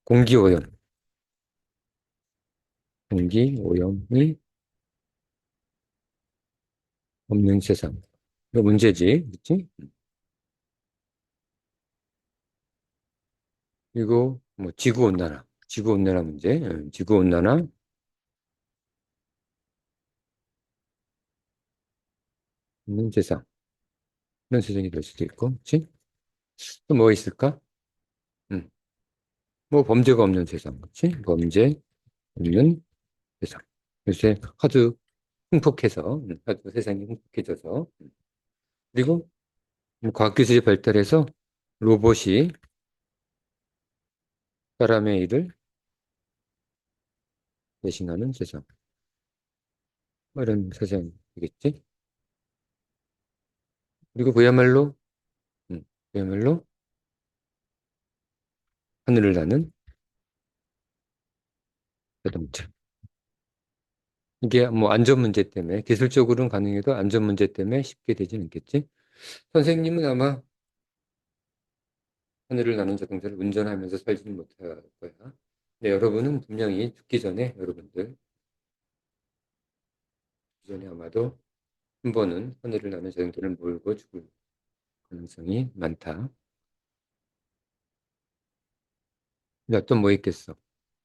공기오염. 공기오염이 없는 세상. 이거 문제지, 그치? 그리고 뭐 지구온난화, 지구온난화 문제, 지구온난화 없는 세상. 이런 세상이 될 수도 있고, 그치? 또 뭐 있을까? 음, 뭐 범죄가 없는 세상, 그치? 범죄 없는 세상. 요새 하도 흥폭해서, 하도 세상이 흥폭해져서, 그리고 뭐 과학기술이 발달해서 로봇이 사람의 일을 대신하는 세상. 뭐 이런 세상이겠지? 그리고 음, 그야말로 하늘을 나는 자동차. 이게 뭐 안전 문제 때문에, 기술적으로는 가능해도 안전 문제 때문에 쉽게 되지는 않겠지? 선생님은 아마 하늘을 나는 자동차를 운전하면서 살지는 못할 거야. 근데 여러분은 분명히 죽기 전에, 여러분들, 죽기 전에 아마도 한 번은 하늘을 나는 자동차를 몰고 죽을 가능성이 많다. 근데 어떤 뭐 있겠어?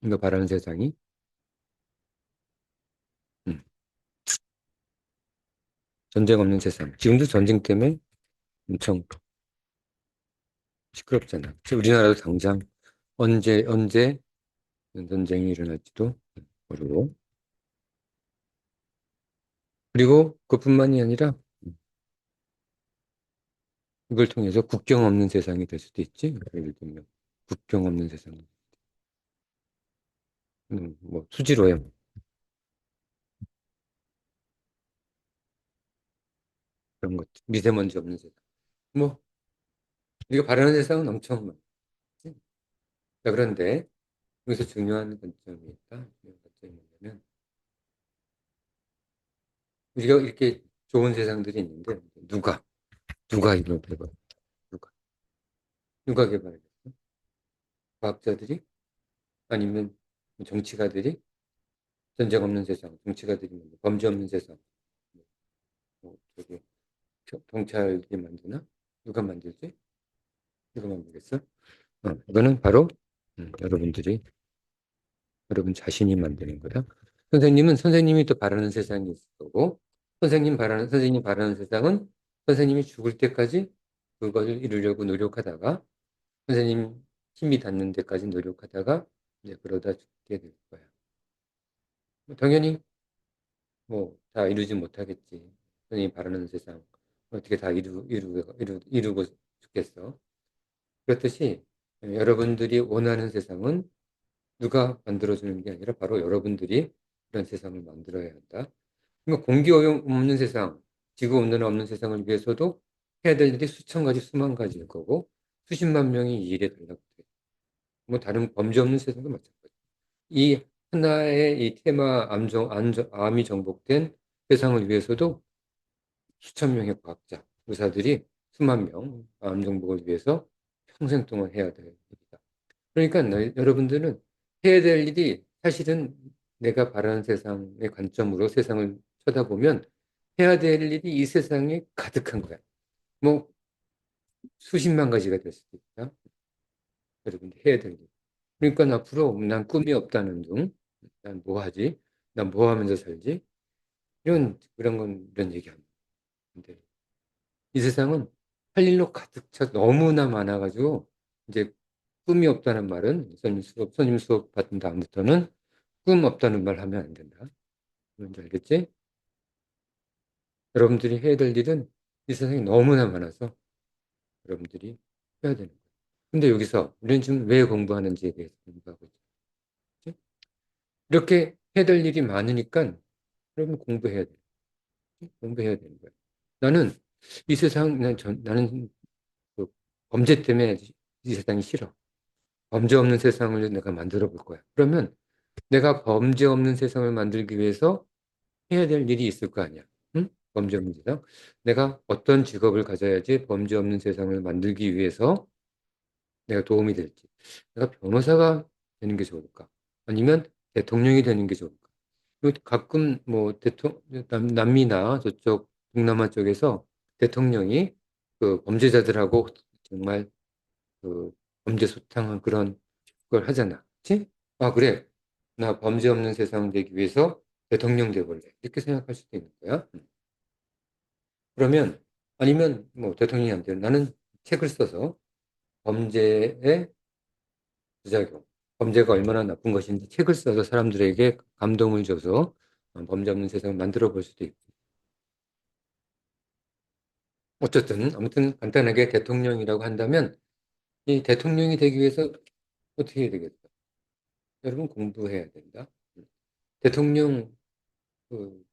이거 바라는 세상이? 음, 전쟁 없는 세상. 지금도 전쟁 때문에 엄청 시끄럽잖아. 그래서 우리나라도 당장 언제 전쟁이 일어날지도 모르고. 그리고 그뿐만이 아니라 이걸 통해서 국경 없는 세상이 될 수도 있지. 예를 들면 국경 없는 세상. 뭐 수지로야 그런 것. 미세먼지 없는 세상. 뭐 우리가 바라는 세상은 엄청 많지. 자, 그런데 여기서 중요한 관점이 있다. 중요한 관점이 뭐냐면 우리가 이렇게 좋은 세상들이 있는데 누가 이걸 개발? 누가 개발했어? 과학자들이 아니면 정치가들이 전쟁 없는 세상, 정치가들이 범죄 없는 세상, 저기 경찰이 만드나? 누가 만들지? 누가 만들겠어? 이거는 바로 여러분 자신이 만드는 거다. 선생님이 또 바라는 세상이 있을 거고, 선생님 바라는 세상은 선생님이 죽을 때까지 그것을 이루려고 노력하다가, 선생님 힘이 닿는 데까지 노력하다가, 이제 그러다 죽게 될 거야. 당연히 뭐 다 이루지 못하겠지. 선생님이 바라는 세상 어떻게 다 이루고 죽겠어. 그렇듯이 여러분들이 원하는 세상은 누가 만들어주는 게 아니라 바로 여러분들이 그런 세상을 만들어야 한다. 그러니까 공기 오염 없는 세상, 지구 온난화 없는 세상을 위해서도 해야 될 일이 수천 가지, 수만 가지일 거고 수십만 명이 이 일에 달라붙어. 뭐 다른 범죄 없는 세상도 마찬가지. 이 하나의 이 테마 암이 정복된 세상을 위해서도 수천 명의 과학자, 의사들이 수만 명 암 정복을 위해서 평생 동안 해야 될 일이다. 그러니까 여러분들은 해야 될 일이 사실은 내가 바라는 세상의 관점으로 세상을 쳐다보면 해야 될 일이 이 세상에 가득한 거야. 뭐 수십만 가지가 될 수도 있다. 여러분들 해야 될 일. 그러니까 앞으로 난 꿈이 없다는 둥, 난 뭐 하지? 난 뭐 하면서 살지? 이런 얘기 합니다. 근데 이 세상은 할 일로 가득 차 너무나 많아가지고 이제 꿈이 없다는 말은 선임 수업 받은 다음부터는 꿈 없다는 말 하면 안 된다. 뭔지 알겠지? 여러분들이 해야 될 일은 이 세상에 너무나 많아서 여러분들이 해야 되는 거예요. 근데 여기서 우리는 지금 왜 공부하는지에 대해서 공부하고 있죠. 이렇게 해야 될 일이 많으니까 여러분 공부해야 돼. 공부해야 되는 거예요. 나는 이 세상, 나는 그 범죄 때문에 이 세상이 싫어. 범죄 없는 세상을 내가 만들어 볼 거야. 그러면 내가 범죄 없는 세상을 만들기 위해서 해야 될 일이 있을 거 아니야. 응? 범죄 없는 세상. 내가 어떤 직업을 가져야지 범죄 없는 세상을 만들기 위해서 내가 도움이 될지. 내가 변호사가 되는 게 좋을까? 아니면 대통령이 되는 게 좋을까? 가끔 뭐 남미나 저쪽 동남아 쪽에서 대통령이 그 범죄자들하고 정말 그 범죄 소탕한 그런 걸 하잖아. 그치? 아, 그래. 나 범죄 없는 세상 되기 위해서 대통령 돼볼래. 이렇게 생각할 수도 있는 거야. 그러면, 아니면 뭐 대통령이 안 돼요. 나는 책을 써서 범죄의 부작용, 범죄가 얼마나 나쁜 것인지 책을 써서 사람들에게 감동을 줘서 범죄 없는 세상을 만들어 볼 수도 있고. 어쨌든, 아무튼 간단하게 대통령이라고 한다면 이 대통령이 되기 위해서 어떻게 해야 되겠어? 여러분 공부해야 된다. 대통령 그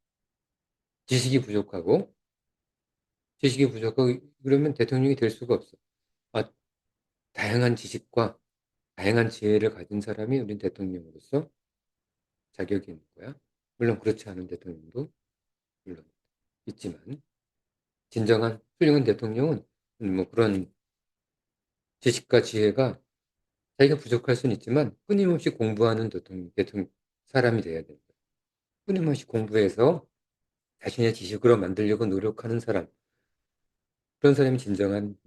지식이 부족하고 그러면 대통령이 될 수가 없어. 아, 다양한 지식과 다양한 지혜를 가진 사람이 우리 대통령으로서 자격이 있는 거야. 물론 그렇지 않은 대통령도 물론 있지만 진정한 훌륭한 대통령은 뭐 그런 지식과 지혜가 자기가 부족할 수는 있지만 끊임없이 공부하는 대통령 사람이 돼야 된다. 끊임없이 공부해서 자신의 지식으로 만들려고 노력하는 사람, 그런 사람이 진정한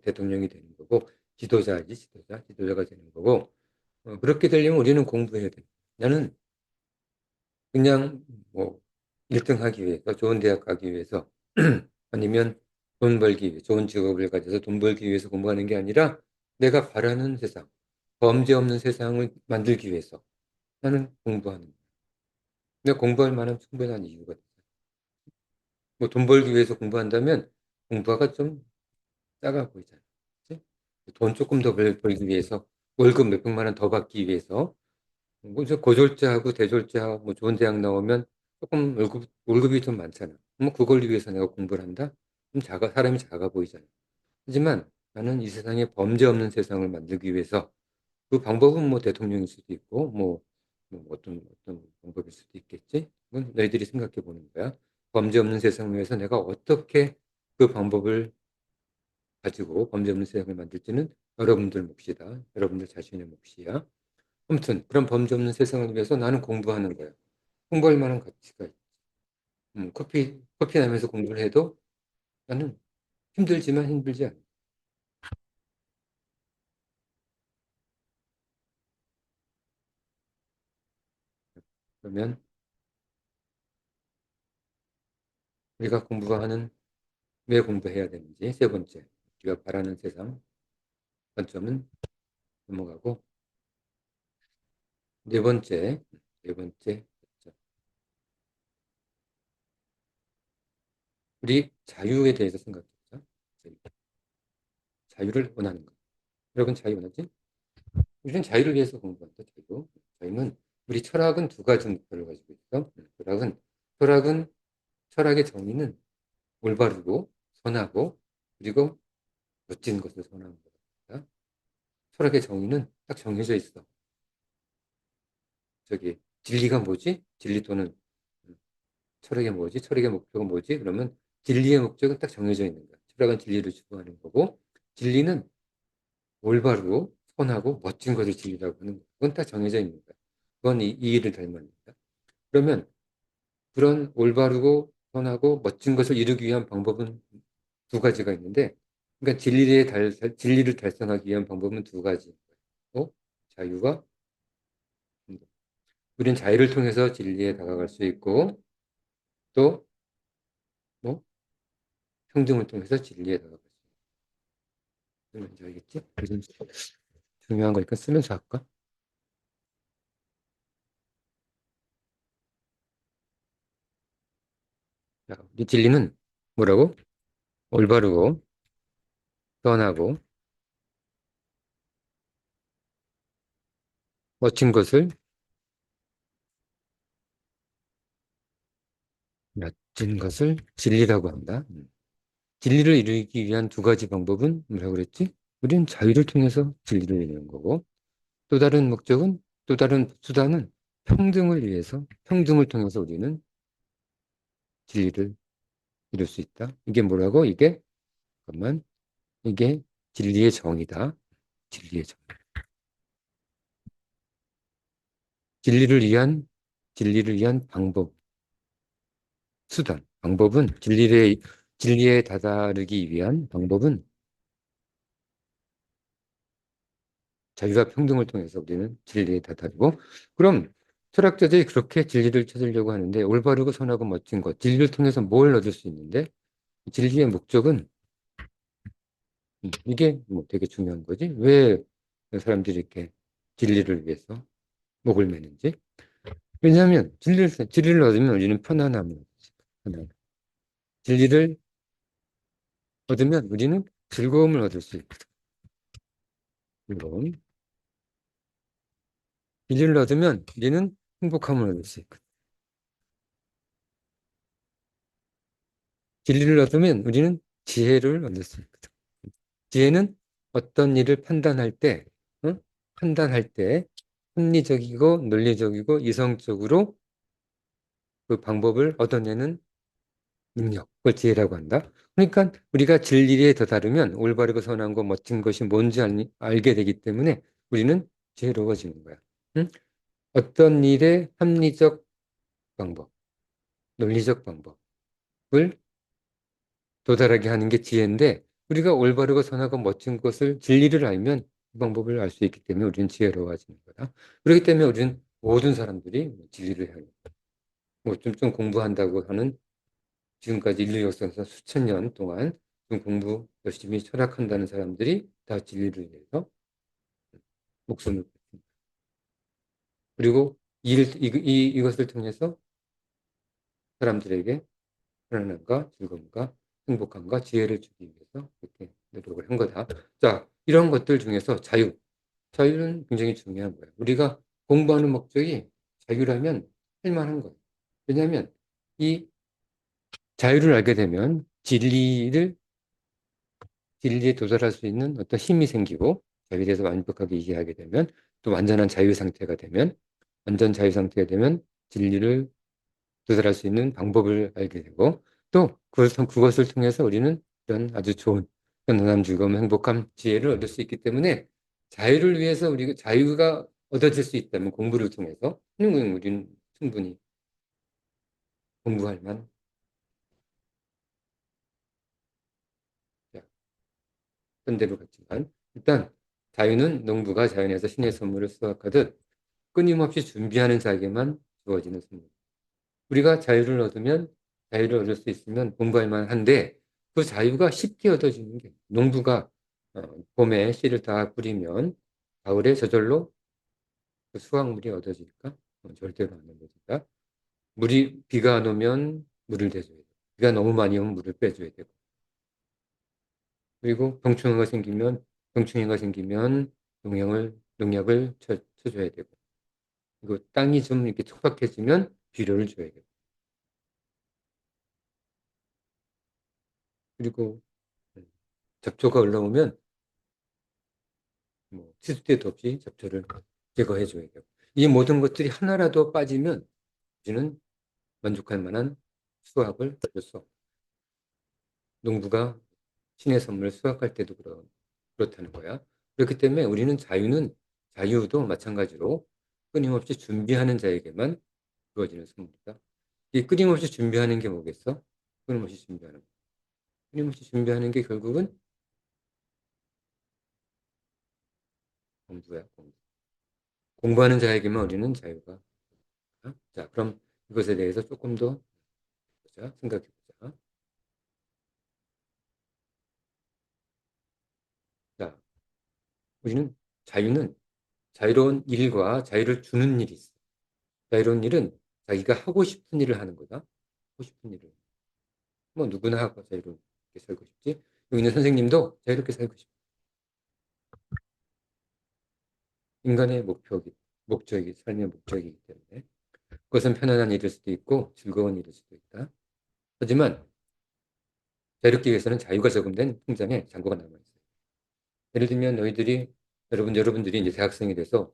대통령이 되는 거고, 지도자가 되는 거고, 그렇게 되려면 우리는 공부해야 돼. 나는 그냥 뭐 1등 하기 위해서, 좋은 대학 가기 위해서, 아니면 돈 벌기 위해, 좋은 직업을 가져서 돈 벌기 위해서 공부하는 게 아니라 내가 바라는 세상, 범죄 없는 세상을 만들기 위해서 나는 공부하는 거야. 내가 공부할 만한 충분한 이유가 있어. 뭐돈 벌기 위해서 공부한다면 공부가 좀 작아 보이잖아. 그치? 돈 조금 더 벌기 위해서 월급 몇백만 원 더 받기 위해서 뭐 이제 고졸자하고 대졸자하고 뭐 좋은 대학 나오면 조금 월급이 좀 많잖아. 뭐 그걸 위해서 내가 공부를 한다? 좀 사람이 작아 보이잖아. 하지만 나는 이 세상에 범죄 없는 세상을 만들기 위해서 그 방법은 뭐 대통령일 수도 있고 뭐 어떤 방법일 수도 있겠지. 그건 너희들이 생각해 보는 거야. 범죄 없는 세상을 위해서 내가 어떻게 그 방법을 가지고 범죄 없는 세상을 만들지는 여러분들 몫이다. 여러분들 자신의 몫이야. 아무튼 그런 범죄 없는 세상을 위해서 나는 공부하는 거야. 공부할 만한 가치가 있지. 커피 나면서 공부를 해도 나는 힘들지만 힘들지 않아. 그러면 우리가 공부하는 왜 공부해야 되는지 세 번째, 우리가 바라는 세상 관점은 넘어가고 네 번째 우리 자유에 대해서 생각해보자. 자유를 원하는 것. 여러분 자유 원하지? 우리는 자유를 위해서 공부한다. 자유는 우리 철학은 두 가지 목표를 가지고 있어. 철학은 철학의 정의는 올바르고 선하고 그리고 멋진 것을 선하는 거다. 철학의 정의는 딱 정해져 있어. 저기 진리가 뭐지? 진리 또는 철학의 뭐지? 철학의 목표가 뭐지? 그러면 진리의 목적은 딱 정해져 있는 거야. 철학은 진리를 추구하는 거고 진리는 올바르고 선하고 멋진 것을 진리라고 하는 거야. 그건 딱 정해져 있는 거야. 그건 이 일을 닮았다. 그러면 그런 올바르고 선하고 멋진 것을 이루기 위한 방법은 두 가지가 있는데, 그러니까 진리를 달성하기 위한 방법은 두 가지. 자유와 행복. 우리는 자유를 통해서 진리에 다가갈 수 있고, 또, 뭐, 평등을 통해서 진리에 다가갈 수 있고. 뭔지 알겠지? 그래서 중요한 거니까 쓰면서 할까? 자, 우리 진리는 뭐라고? 올바르고, 선하고, 멋진 것을 진리라고 한다. 진리를 이루기 위한 두 가지 방법은 뭐라고 그랬지? 우리는 자유를 통해서 진리를 이루는 거고, 또 다른 목적은, 또 다른 수단은 평등을 통해서 우리는 진리를 이룰 수 있다. 이게 뭐라고? 잠깐만, 이게 진리의 정의다. 진리의 정. 진리를 위한, 진리를 위한 방법, 수단. 방법은 진리에 다다르기 위한 방법은 자유와 평등을 통해서 우리는 진리에 다다르고, 그럼 철학자들이 그렇게 진리를 찾으려고 하는데, 올바르고 선하고 멋진 것, 진리를 통해서 뭘 얻을 수 있는데, 진리의 목적은 이게 뭐 되게 중요한 거지. 왜 사람들이 이렇게 진리를 위해서 목을 매는지. 왜냐하면 진리를 얻으면 우리는 편안함을 얻지. 편안함. 진리를 얻으면 우리는 즐거움을 얻을 수 있거든. 즐거움. 진리를 얻으면 우리는 행복함을 얻을 수 있거든. 진리를 얻으면 우리는 지혜를 얻을 수 있거든. 지혜는 어떤 일을 판단할 때, 어? 판단할 때 합리적이고 논리적이고 이성적으로 그 방법을 얻어내는 능력, 그걸 지혜라고 한다. 그러니까 우리가 진리에 다다르면 올바르고 선한 거 멋진 것이 뭔지 알게 되기 때문에 우리는 지혜로워지는 거야. 응? 어떤 일의 합리적 방법, 논리적 방법을 도달하게 하는 게 지혜인데, 우리가 올바르고 선하고 멋진 것을 진리를 알면 그 방법을 알 수 있기 때문에 우리는 지혜로워지는 거다. 그렇기 때문에 우리는 모든 사람들이 진리를 향해 뭐좀 공부한다고 하는, 지금까지 인류 역사에서 수천 년 동안 좀 공부 열심히 철학한다는 사람들이 다 진리를 위해서 목숨을 뺐습니다. 그리고 이것을 통해서 사람들에게 편안함과 즐거움과 행복함과 지혜를 주기 위해서 이렇게 노력을 한 거다. 자, 이런 것들 중에서 자유는 굉장히 중요한 거예요. 우리가 공부하는 목적이 자유라면 할만한 거예요. 왜냐하면 이 자유를 알게 되면 진리에 도달할 수 있는 어떤 힘이 생기고, 자유에 대해서 완벽하게 이해하게 되면, 또 완전한 자유 상태가 되면, 완전 자유 상태가 되면 진리를 도달할 수 있는 방법을 알게 되고, 또 그것을 통해서 우리는 이런 아주 좋은 편안함, 즐거움, 행복함, 지혜를 얻을 수 있기 때문에, 자유를 위해서 우리가 자유가 얻어질 수 있다면 공부를 통해서 우리는 충분히 공부할 만. 던 대로 같지만, 일단 자유는 농부가 자연에서 신의 선물을 수확하듯 끊임없이 준비하는 자에게만 주어지는 선물. 우리가 자유를 얻을 수 있으면 공부할 만한데, 그 자유가 쉽게 얻어지는 게, 농부가 봄에 씨를 다 뿌리면 가을에 저절로 그 수확물이 얻어질까? 절대로 안 얻어진다. 비가 안 오면 물을 대줘야 돼. 비가 너무 많이 오면 물을 빼줘야 되고, 그리고 병충해가 생기면 농약을 쳐줘야 되고, 그리고 땅이 좀 이렇게 촉박해지면 비료를 줘야 되고, 그리고 잡초가 올라오면 뭐 시도 때도 없이 잡초를 제거해 줘야 되고, 이 모든 것들이 하나라도 빠지면 우리는 만족할 만한 수확을 얻을 수 없고, 농부가 신의 선물을 수확할 때도 그렇다는 거야. 그렇기 때문에 우리는 자유도 마찬가지로 끊임없이 준비하는 자에게만 주어지는 선물이다. 이 끊임없이 준비하는 게 뭐겠어? 끊임없이 준비하는 거. 끊임없이 준비하는 게 결국은 공부야, 공부. 공부하는 자에게만 우리는 자유가. 자, 그럼 이것에 대해서 조금 더 보자, 생각해 보자. 자, 우리는 자유는 자유로운 일과 자유를 주는 일이 있어. 자유로운 일은 자기가 하고 싶은 일을 하는 거다. 하고 싶은 일을. 뭐 누구나 하고 자유롭게 살고 싶지. 여기 있는 선생님도 자유롭게 살고 싶어. 인간의 삶의 목적이기 때문에. 그것은 편안한 일일 수도 있고 즐거운 일일 수도 있다. 하지만 자유롭기 위해서는 자유가 적용된 통장에 잔고가 남아있어요. 예를 들면 여러분들이 이제 대학생이 돼서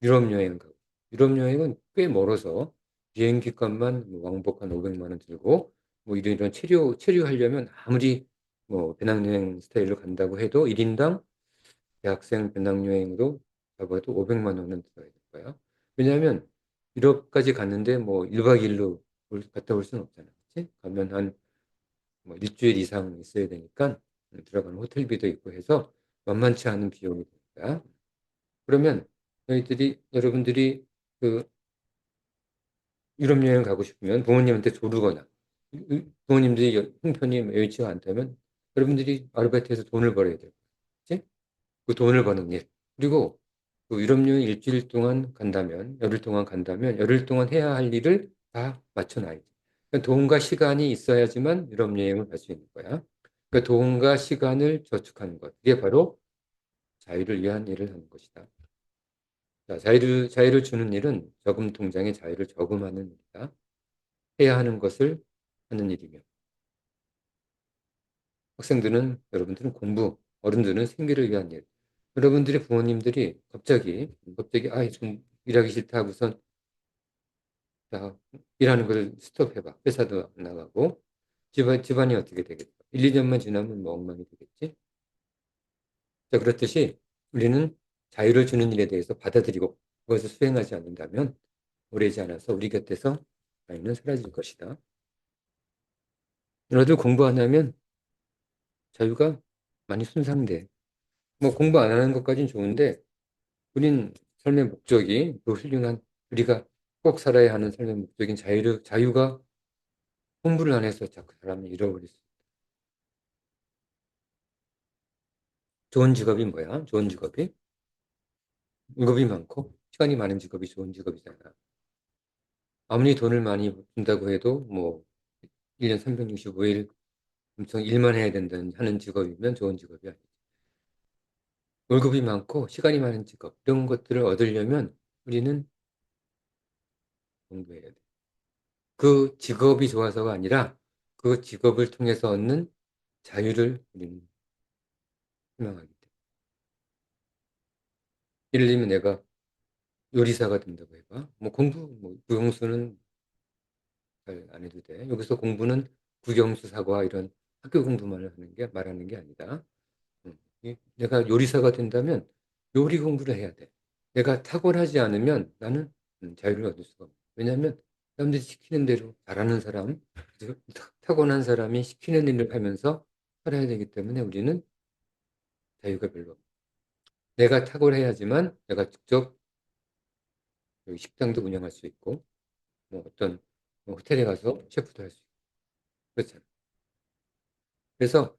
유럽 여행을 가고, 유럽 여행은 꽤 멀어서 비행기 값만 뭐 왕복 한 500만 원 들고, 뭐 이런 체류하려면 아무리 뭐 배낭여행 스타일로 간다고 해도 1인당 대학생 배낭여행으로 잡아도 500만 원은 들어야 될 거야. 왜냐하면 유럽까지 갔는데 뭐 1박 2일로 갔다 올 수는 없잖아. 그치? 가면 한 뭐 일주일 이상 있어야 되니까 들어가는 호텔비도 있고 해서 만만치 않은 비용이 됩니다. 그러면 여러분들이 그 유럽 여행 가고 싶으면 부모님한테 조르거나 부모님들이 형편이 여의치가 않다면 여러분들이 아르바이트해서 돈을 벌어야 돼요. 그치? 그 돈을 버는 일. 그리고 그 유럽 여행 일주일 동안 간다면, 열흘 동안 간다면, 열흘 동안 해야 할 일을 다 맞춰놔야지. 그러니까 돈과 시간이 있어야지만 유럽 여행을 갈 수 있는 거야. 그러니까 돈과 시간을 저축하는 것. 이게 바로 자유를 위한 일을 하는 것이다. 자, 자유를 주는 일은 저금 통장에 자유를 저금하는 일이다. 해야 하는 것을 하는 일이며, 여러분들은 공부, 어른들은 생계를 위한 일. 여러분들의 부모님들이 갑자기, 좀 일하기 싫다 하고선, 자, 일하는 걸 스톱해봐. 회사도 안 나가고, 집안이 어떻게 되겠어? 1, 2년만 지나면 뭐 엉망이 되겠지? 자, 그렇듯이 우리는 자유를 주는 일에 대해서 받아들이고, 그것을 수행하지 않는다면, 오래지 않아서 우리 곁에서 자유는 사라질 것이다. 너희들 공부 안 하면 자유가 많이 손상돼. 뭐 공부 안 하는 것까진 좋은데, 우린 삶의 목적이 그 훌륭한 우리가 꼭 살아야 하는 삶의 목적인 자유가 공부를 안 해서 자꾸 사람을 잃어버릴 수. 좋은 직업이 뭐야? 좋은 직업이 월급이 많고 시간이 많은 직업이 좋은 직업이잖아. 아무리 돈을 많이 준다고 해도 뭐 1년 365일 엄청 일만 해야 된다는 하는 직업이면 좋은 직업이 아니지. 월급이 많고 시간이 많은 직업 이런 것들을 얻으려면 우리는 공부해야 돼. 그 직업이 좋아서가 아니라 그 직업을 통해서 얻는 자유를 우리는 희망하기 때문에. 예를 들면 내가 요리사가 된다고 해봐. 뭐 국영수는 잘 안 해도 돼. 여기서 공부는 국영수 사과 이런 학교 공부만 말하는 게 아니다. 내가 요리사가 된다면 요리 공부를 해야 돼. 내가 탁월하지 않으면 나는 자유를 얻을 수가 없어. 왜냐하면 사람들이 시키는 대로 잘하는 사람, 타고난 사람이 시키는 일을 하면서 살아야 되기 때문에 우리는 자유가 별로 없어. 내가 탁월해야지만 내가 직접 여기 식당도 운영할 수 있고 뭐 어떤 뭐 호텔에 가서 셰프도 할 수 있고 그렇잖아. 그래서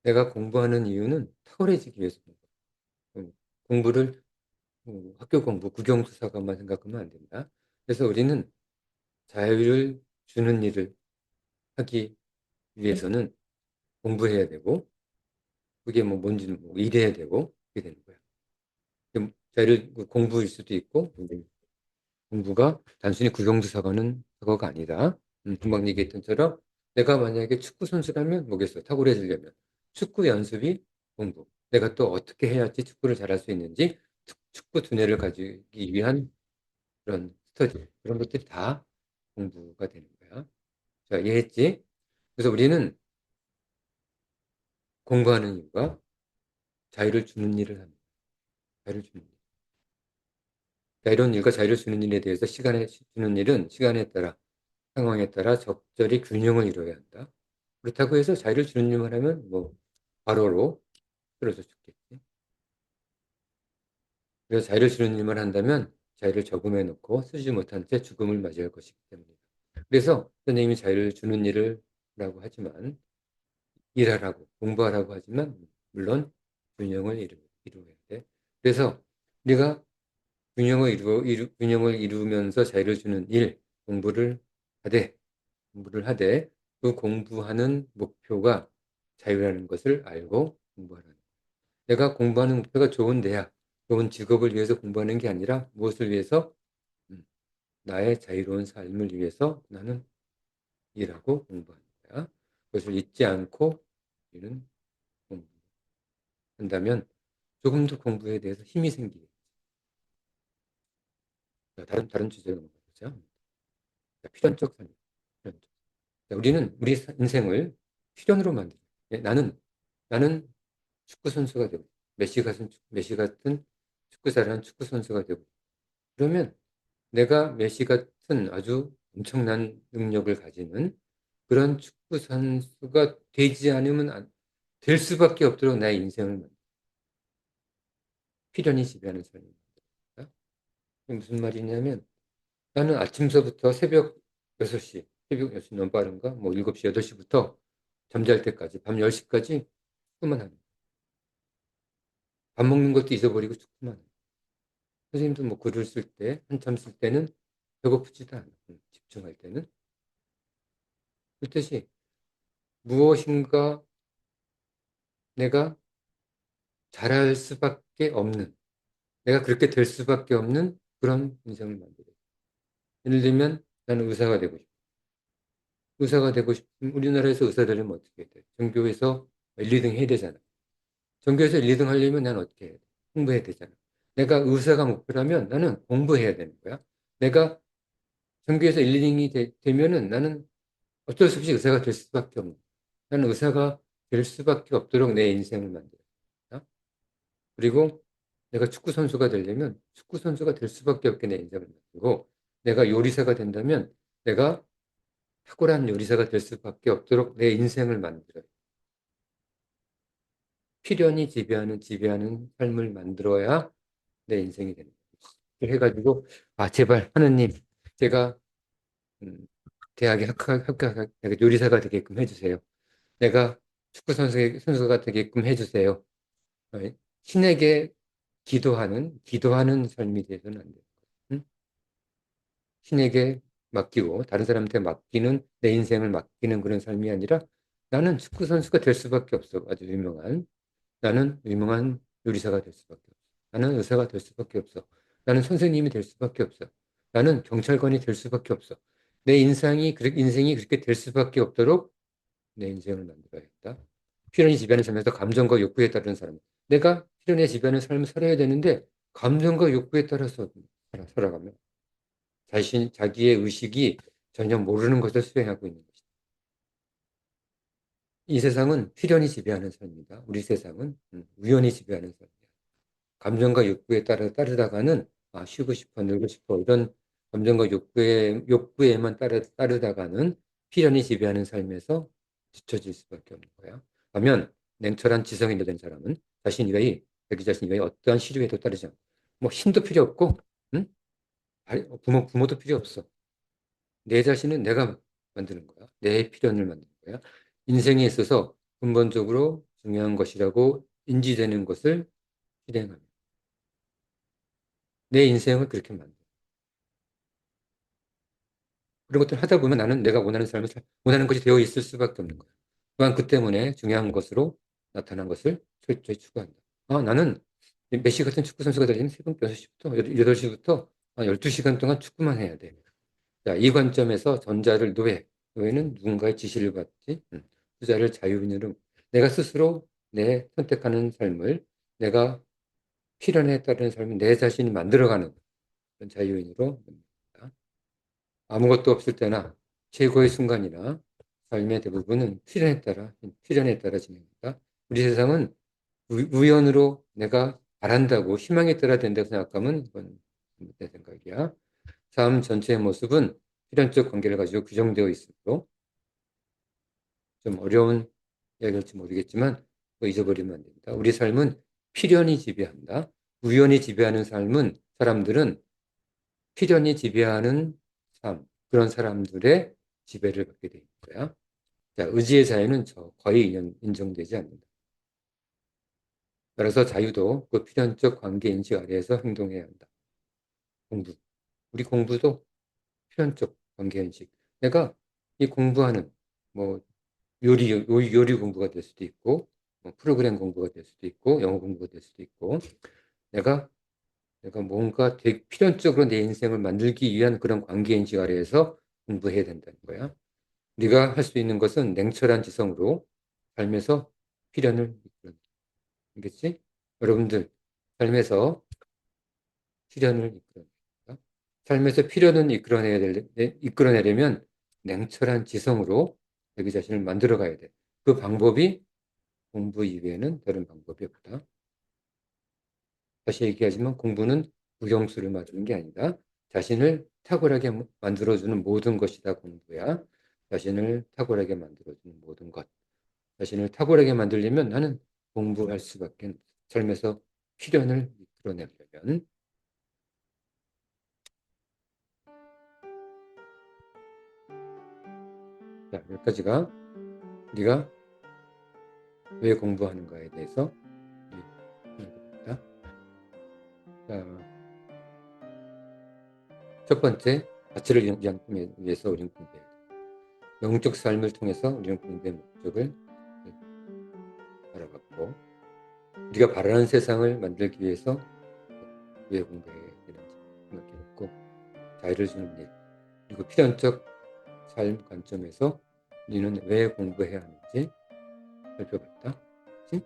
내가 공부하는 이유는 탁월해지기 위해서인 거야. 공부를 학교 공부, 국영수사관만 생각하면 안 된다. 그래서 우리는 자유를 주는 일을 하기 위해서는 공부해야 되고 그게 뭐 뭔지는 뭐 일해야 되고 그게 되는 거야. 공부일 수도 있고 공부가 단순히 국영수사관은 사고가 아니다. 금방 얘기했던 처럼 내가 만약에 축구 선수라면 뭐겠어? 탁월해지려면 축구 연습이 공부. 내가 또 어떻게 해야지 축구를 잘할 수 있는지 축구 두뇌를 가지기 위한 그런 스터디 그런 것들이 다 공부가 되는 거야. 자, 이해했지? 그래서 우리는 공부하는 이유가 자유를 주는 일을 합니다. 자유를 주는 일. 자, 이런 일과 자유를 주는 일에 대해서 시간에 주는 일은 시간에 따라 상황에 따라 적절히 균형을 이루어야 한다. 그렇다고 해서 자유를 주는 일만 하면 뭐 바로로 쓰러져 죽겠지. 그래서 자유를 주는 일만 한다면 자유를 저금해 놓고 쓰지 못한 채 죽음을 맞이할 것이기 때문이다. 그래서 선생님이 자유를 주는 일을 라고 하지만 일하라고 공부하라고 하지만 물론 균형을 이루어야 돼. 그래서 우리가 균형을 이루면서 자유를 주는 일, 공부를 하되 공부를 하되 그 공부하는 목표가 자유라는 것을 알고 공부하라는 거예요. 내가 공부하는 목표가 좋은 대학, 좋은 직업을 위해서 공부하는 게 아니라 무엇을 위해서? 음, 나의 자유로운 삶을 위해서 나는 일하고 공부하는 거야. 그것을 잊지 않고 우리는 공부한다면 조금 더 공부에 대해서 힘이 생기게. 다른 주제로 넘어가보자. 필연적 삶. 필연적. 우리는 우리 인생을 필연으로 만들어. 나는 축구 선수가 되고 메시 같은 축구 잘하는 축구 선수가 되고 그러면 내가 메시 같은 아주 엄청난 능력을 가지는 그런 축구 선수가 되지 않으면 될 수밖에 없도록 나의 인생을 필연히 지배하는 삶입니다. 무슨 말이냐면 나는 아침서부터 새벽 6시, 새벽 6시 너무 빠른가? 뭐 7시, 8시부터 잠잘 때까지, 밤 10시까지 축구만 합니다. 밥 먹는 것도 잊어버리고 축구만 합니다. 선생님도 뭐 글을 쓸 때, 한참 쓸 때는 배고프지도 않아. 집중할 때는. 그 뜻이 무엇인가 내가 잘할 수밖에 없는, 내가 그렇게 될 수밖에 없는 그런 인생을 만들어요. 예를 들면 나는 의사가 되고 싶어. 의사가 되고 싶으면 우리나라에서 의사 되려면 어떻게 해야 돼? 전교에서 1, 2등 해야 되잖아. 전교에서 1, 2등 하려면 나는 어떻게 해야 돼? 공부해야 되잖아. 내가 의사가 목표라면 나는 공부해야 되는 거야. 내가 전교에서 1, 2등이 되면은 나는 어쩔 수 없이 의사가 될 수밖에 없는 거야. 나는 의사가 될 수밖에 없도록 내 인생을 만들어. 그리고 내가 축구 선수가 되려면 축구 선수가 될 수밖에 없게 내 인생을 만들고 내가 요리사가 된다면 내가 탁월한 요리사가 될 수밖에 없도록 내 인생을 만들어요. 필연이 지배하는 삶을 만들어야 내 인생이 되는 거예요. 해가지고 제발 하느님 제가 음, 대학에 합격하게 요리사가 되게끔 해주세요. 내가 선수가 되게끔 해주세요. 어, 신에게 기도하는 삶이 되서는 안 돼요. 응? 신에게 맡기고 다른 사람한테 맡기는 내 인생을 맡기는 그런 삶이 아니라 나는 축구 선수가 될 수밖에 없어. 아주 유명한. 나는 유명한 요리사가 될 수밖에 없어. 나는 의사가 될 수밖에 없어. 나는 선생님이 될 수밖에 없어. 나는 경찰관이 될 수밖에 없어. 내 인생이 그렇게 될 수밖에 없도록 내 인생을 만들어야겠다. 필연이 지배하는 삶에서 감정과 욕구에 따르는 사람. 내가 필연에 지배하는 삶을 살아야 되는데 감정과 욕구에 따라서 살아가면 자기의 의식이 전혀 모르는 것을 수행하고 있는 것이다. 이 세상은 필연이 지배하는 삶입니다. 우리 세상은 우연히 지배하는 삶이야. 감정과 욕구에 따르다가는 쉬고 싶어, 놀고 싶어 이런 감정과 욕구에만 따르다가는 필연이 지배하는 삶에서 뒤처질 수밖에 없는 거야. 그러면 냉철한 지성이 된 사람은 자기 자신이 어떠한 시류에도 따르지 않고 뭐 힘도 필요 없고 응? 부모도 필요 없어. 내 자신은 내가 만드는 거야. 내 필연을 만드는 거야. 인생에 있어서 근본적으로 중요한 것이라고 인지되는 것을 실행하며 내 인생을 그렇게 만들어. 그런 것들을 하다 보면 나는 내가 원하는 삶을 원하는 것이 되어 있을 수밖에 없는 거야. 또한 그 때문에 중요한 것으로 나타난 것을 철저히 추구한다. 나는 메시 같은 축구 선수가 되려면 새벽 6시부터 8시부터 12시간 동안 축구만 해야 돼. 자, 이 관점에서 전자를 노예는 누군가의 지시를 받지, 후자를 자유인으로 내가 스스로 내 선택하는 삶을 내가 필연에 따르는 삶을 내 자신이 만들어가는 그런 자유인으로 봅니다. 아무것도 없을 때나 최고의 순간이나 삶의 대부분은 필연에 따라 진행된다. 우리 세상은 우연으로 내가 바란다고 희망에 따라 된다고 생각하면 그건 잘못된 생각이야. 삶 전체의 모습은 필연적 관계를 가지고 규정되어 있으므로 좀 어려운 이야기일지 모르겠지만 그거 잊어버리면 안 됩니다. 우리 삶은 필연이 지배한다. 우연이 지배하는 사람들은 필연이 지배하는 삶, 그런 사람들의 지배를 받게 되는 거야. 자, 의지의 자유는 거의 인정되지 않는다. 따라서 자유도 그 필연적 관계 인식 아래에서 행동해야 한다. 공부. 우리 공부도 필연적 관계 인식. 내가 이 공부하는 뭐 요리 공부가 될 수도 있고, 뭐 프로그램 공부가 될 수도 있고, 영어 공부가 될 수도 있고, 내가 뭔가 되게 필연적으로 내 인생을 만들기 위한 그런 관계 인식 아래에서 공부해야 된다는 거야. 우리가 할 수 있는 것은 냉철한 지성으로 삶에서 필연을 이끌어내. 알겠지? 여러분들, 삶에서 필연을 이끌어내다. 삶에서 필연을 이끌어내려면 냉철한 지성으로 자기 자신을 만들어 가야 돼. 그 방법이 공부 이외에는 다른 방법이 없다. 다시 얘기하지만 공부는 국영수를 맞추는 게 아니다. 자신을 탁월하게 만들어주는 모든 것이 다 공부야. 자신을 탁월하게 만들어주는 모든 것. 자신을 탁월하게 만들려면 나는 공부할 수밖에 없어. 삶에서 필연을 이끌어내려면. 자, 여기까지가 우리가 왜 공부하는가에 대해서 알아봅니다. 자, 첫 번째, 가치를 위한 꿈에 위해서 우리는 공부해야 돼. 영적 삶을 통해서 우리는 공부의 목적을 알아봤고, 우리가 바라는 세상을 만들기 위해서 왜 공부해야 되는지 생각해봤고, 자유를 주는 일, 그리고 필연적 삶 관점에서 우리는 왜 공부해야 하는지 살펴봤다. 그치?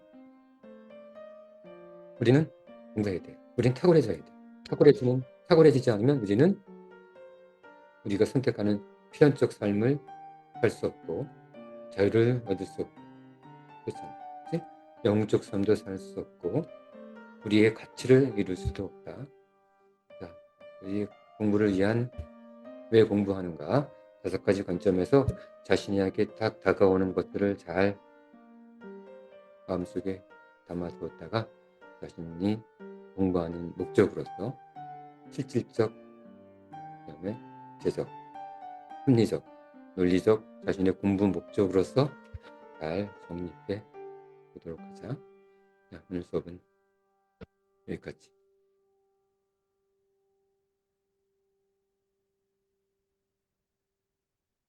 우리는 공부해야 돼. 우리는 탁월해져야 돼. 탁월해지지 않으면 우리는 우리가 선택하는 필연적 삶을 살 수 없고 자유를 얻을 수 없고 그렇잖아. 그치? 영적 삶도 살 수 없고 우리의 가치를 이룰 수도 없다. 자, 우리 공부를 위한 왜 공부하는가? 5가지 관점에서 자신에게 딱 다가오는 것들을 잘 마음속에 담아두었다가 자신이 공부하는 목적으로서 실질적, 그다음에 제적, 합리적, 논리적 자신의 공부 목적으로서 잘 정립해 보도록 하자. 자, 오늘 수업은 여기까지.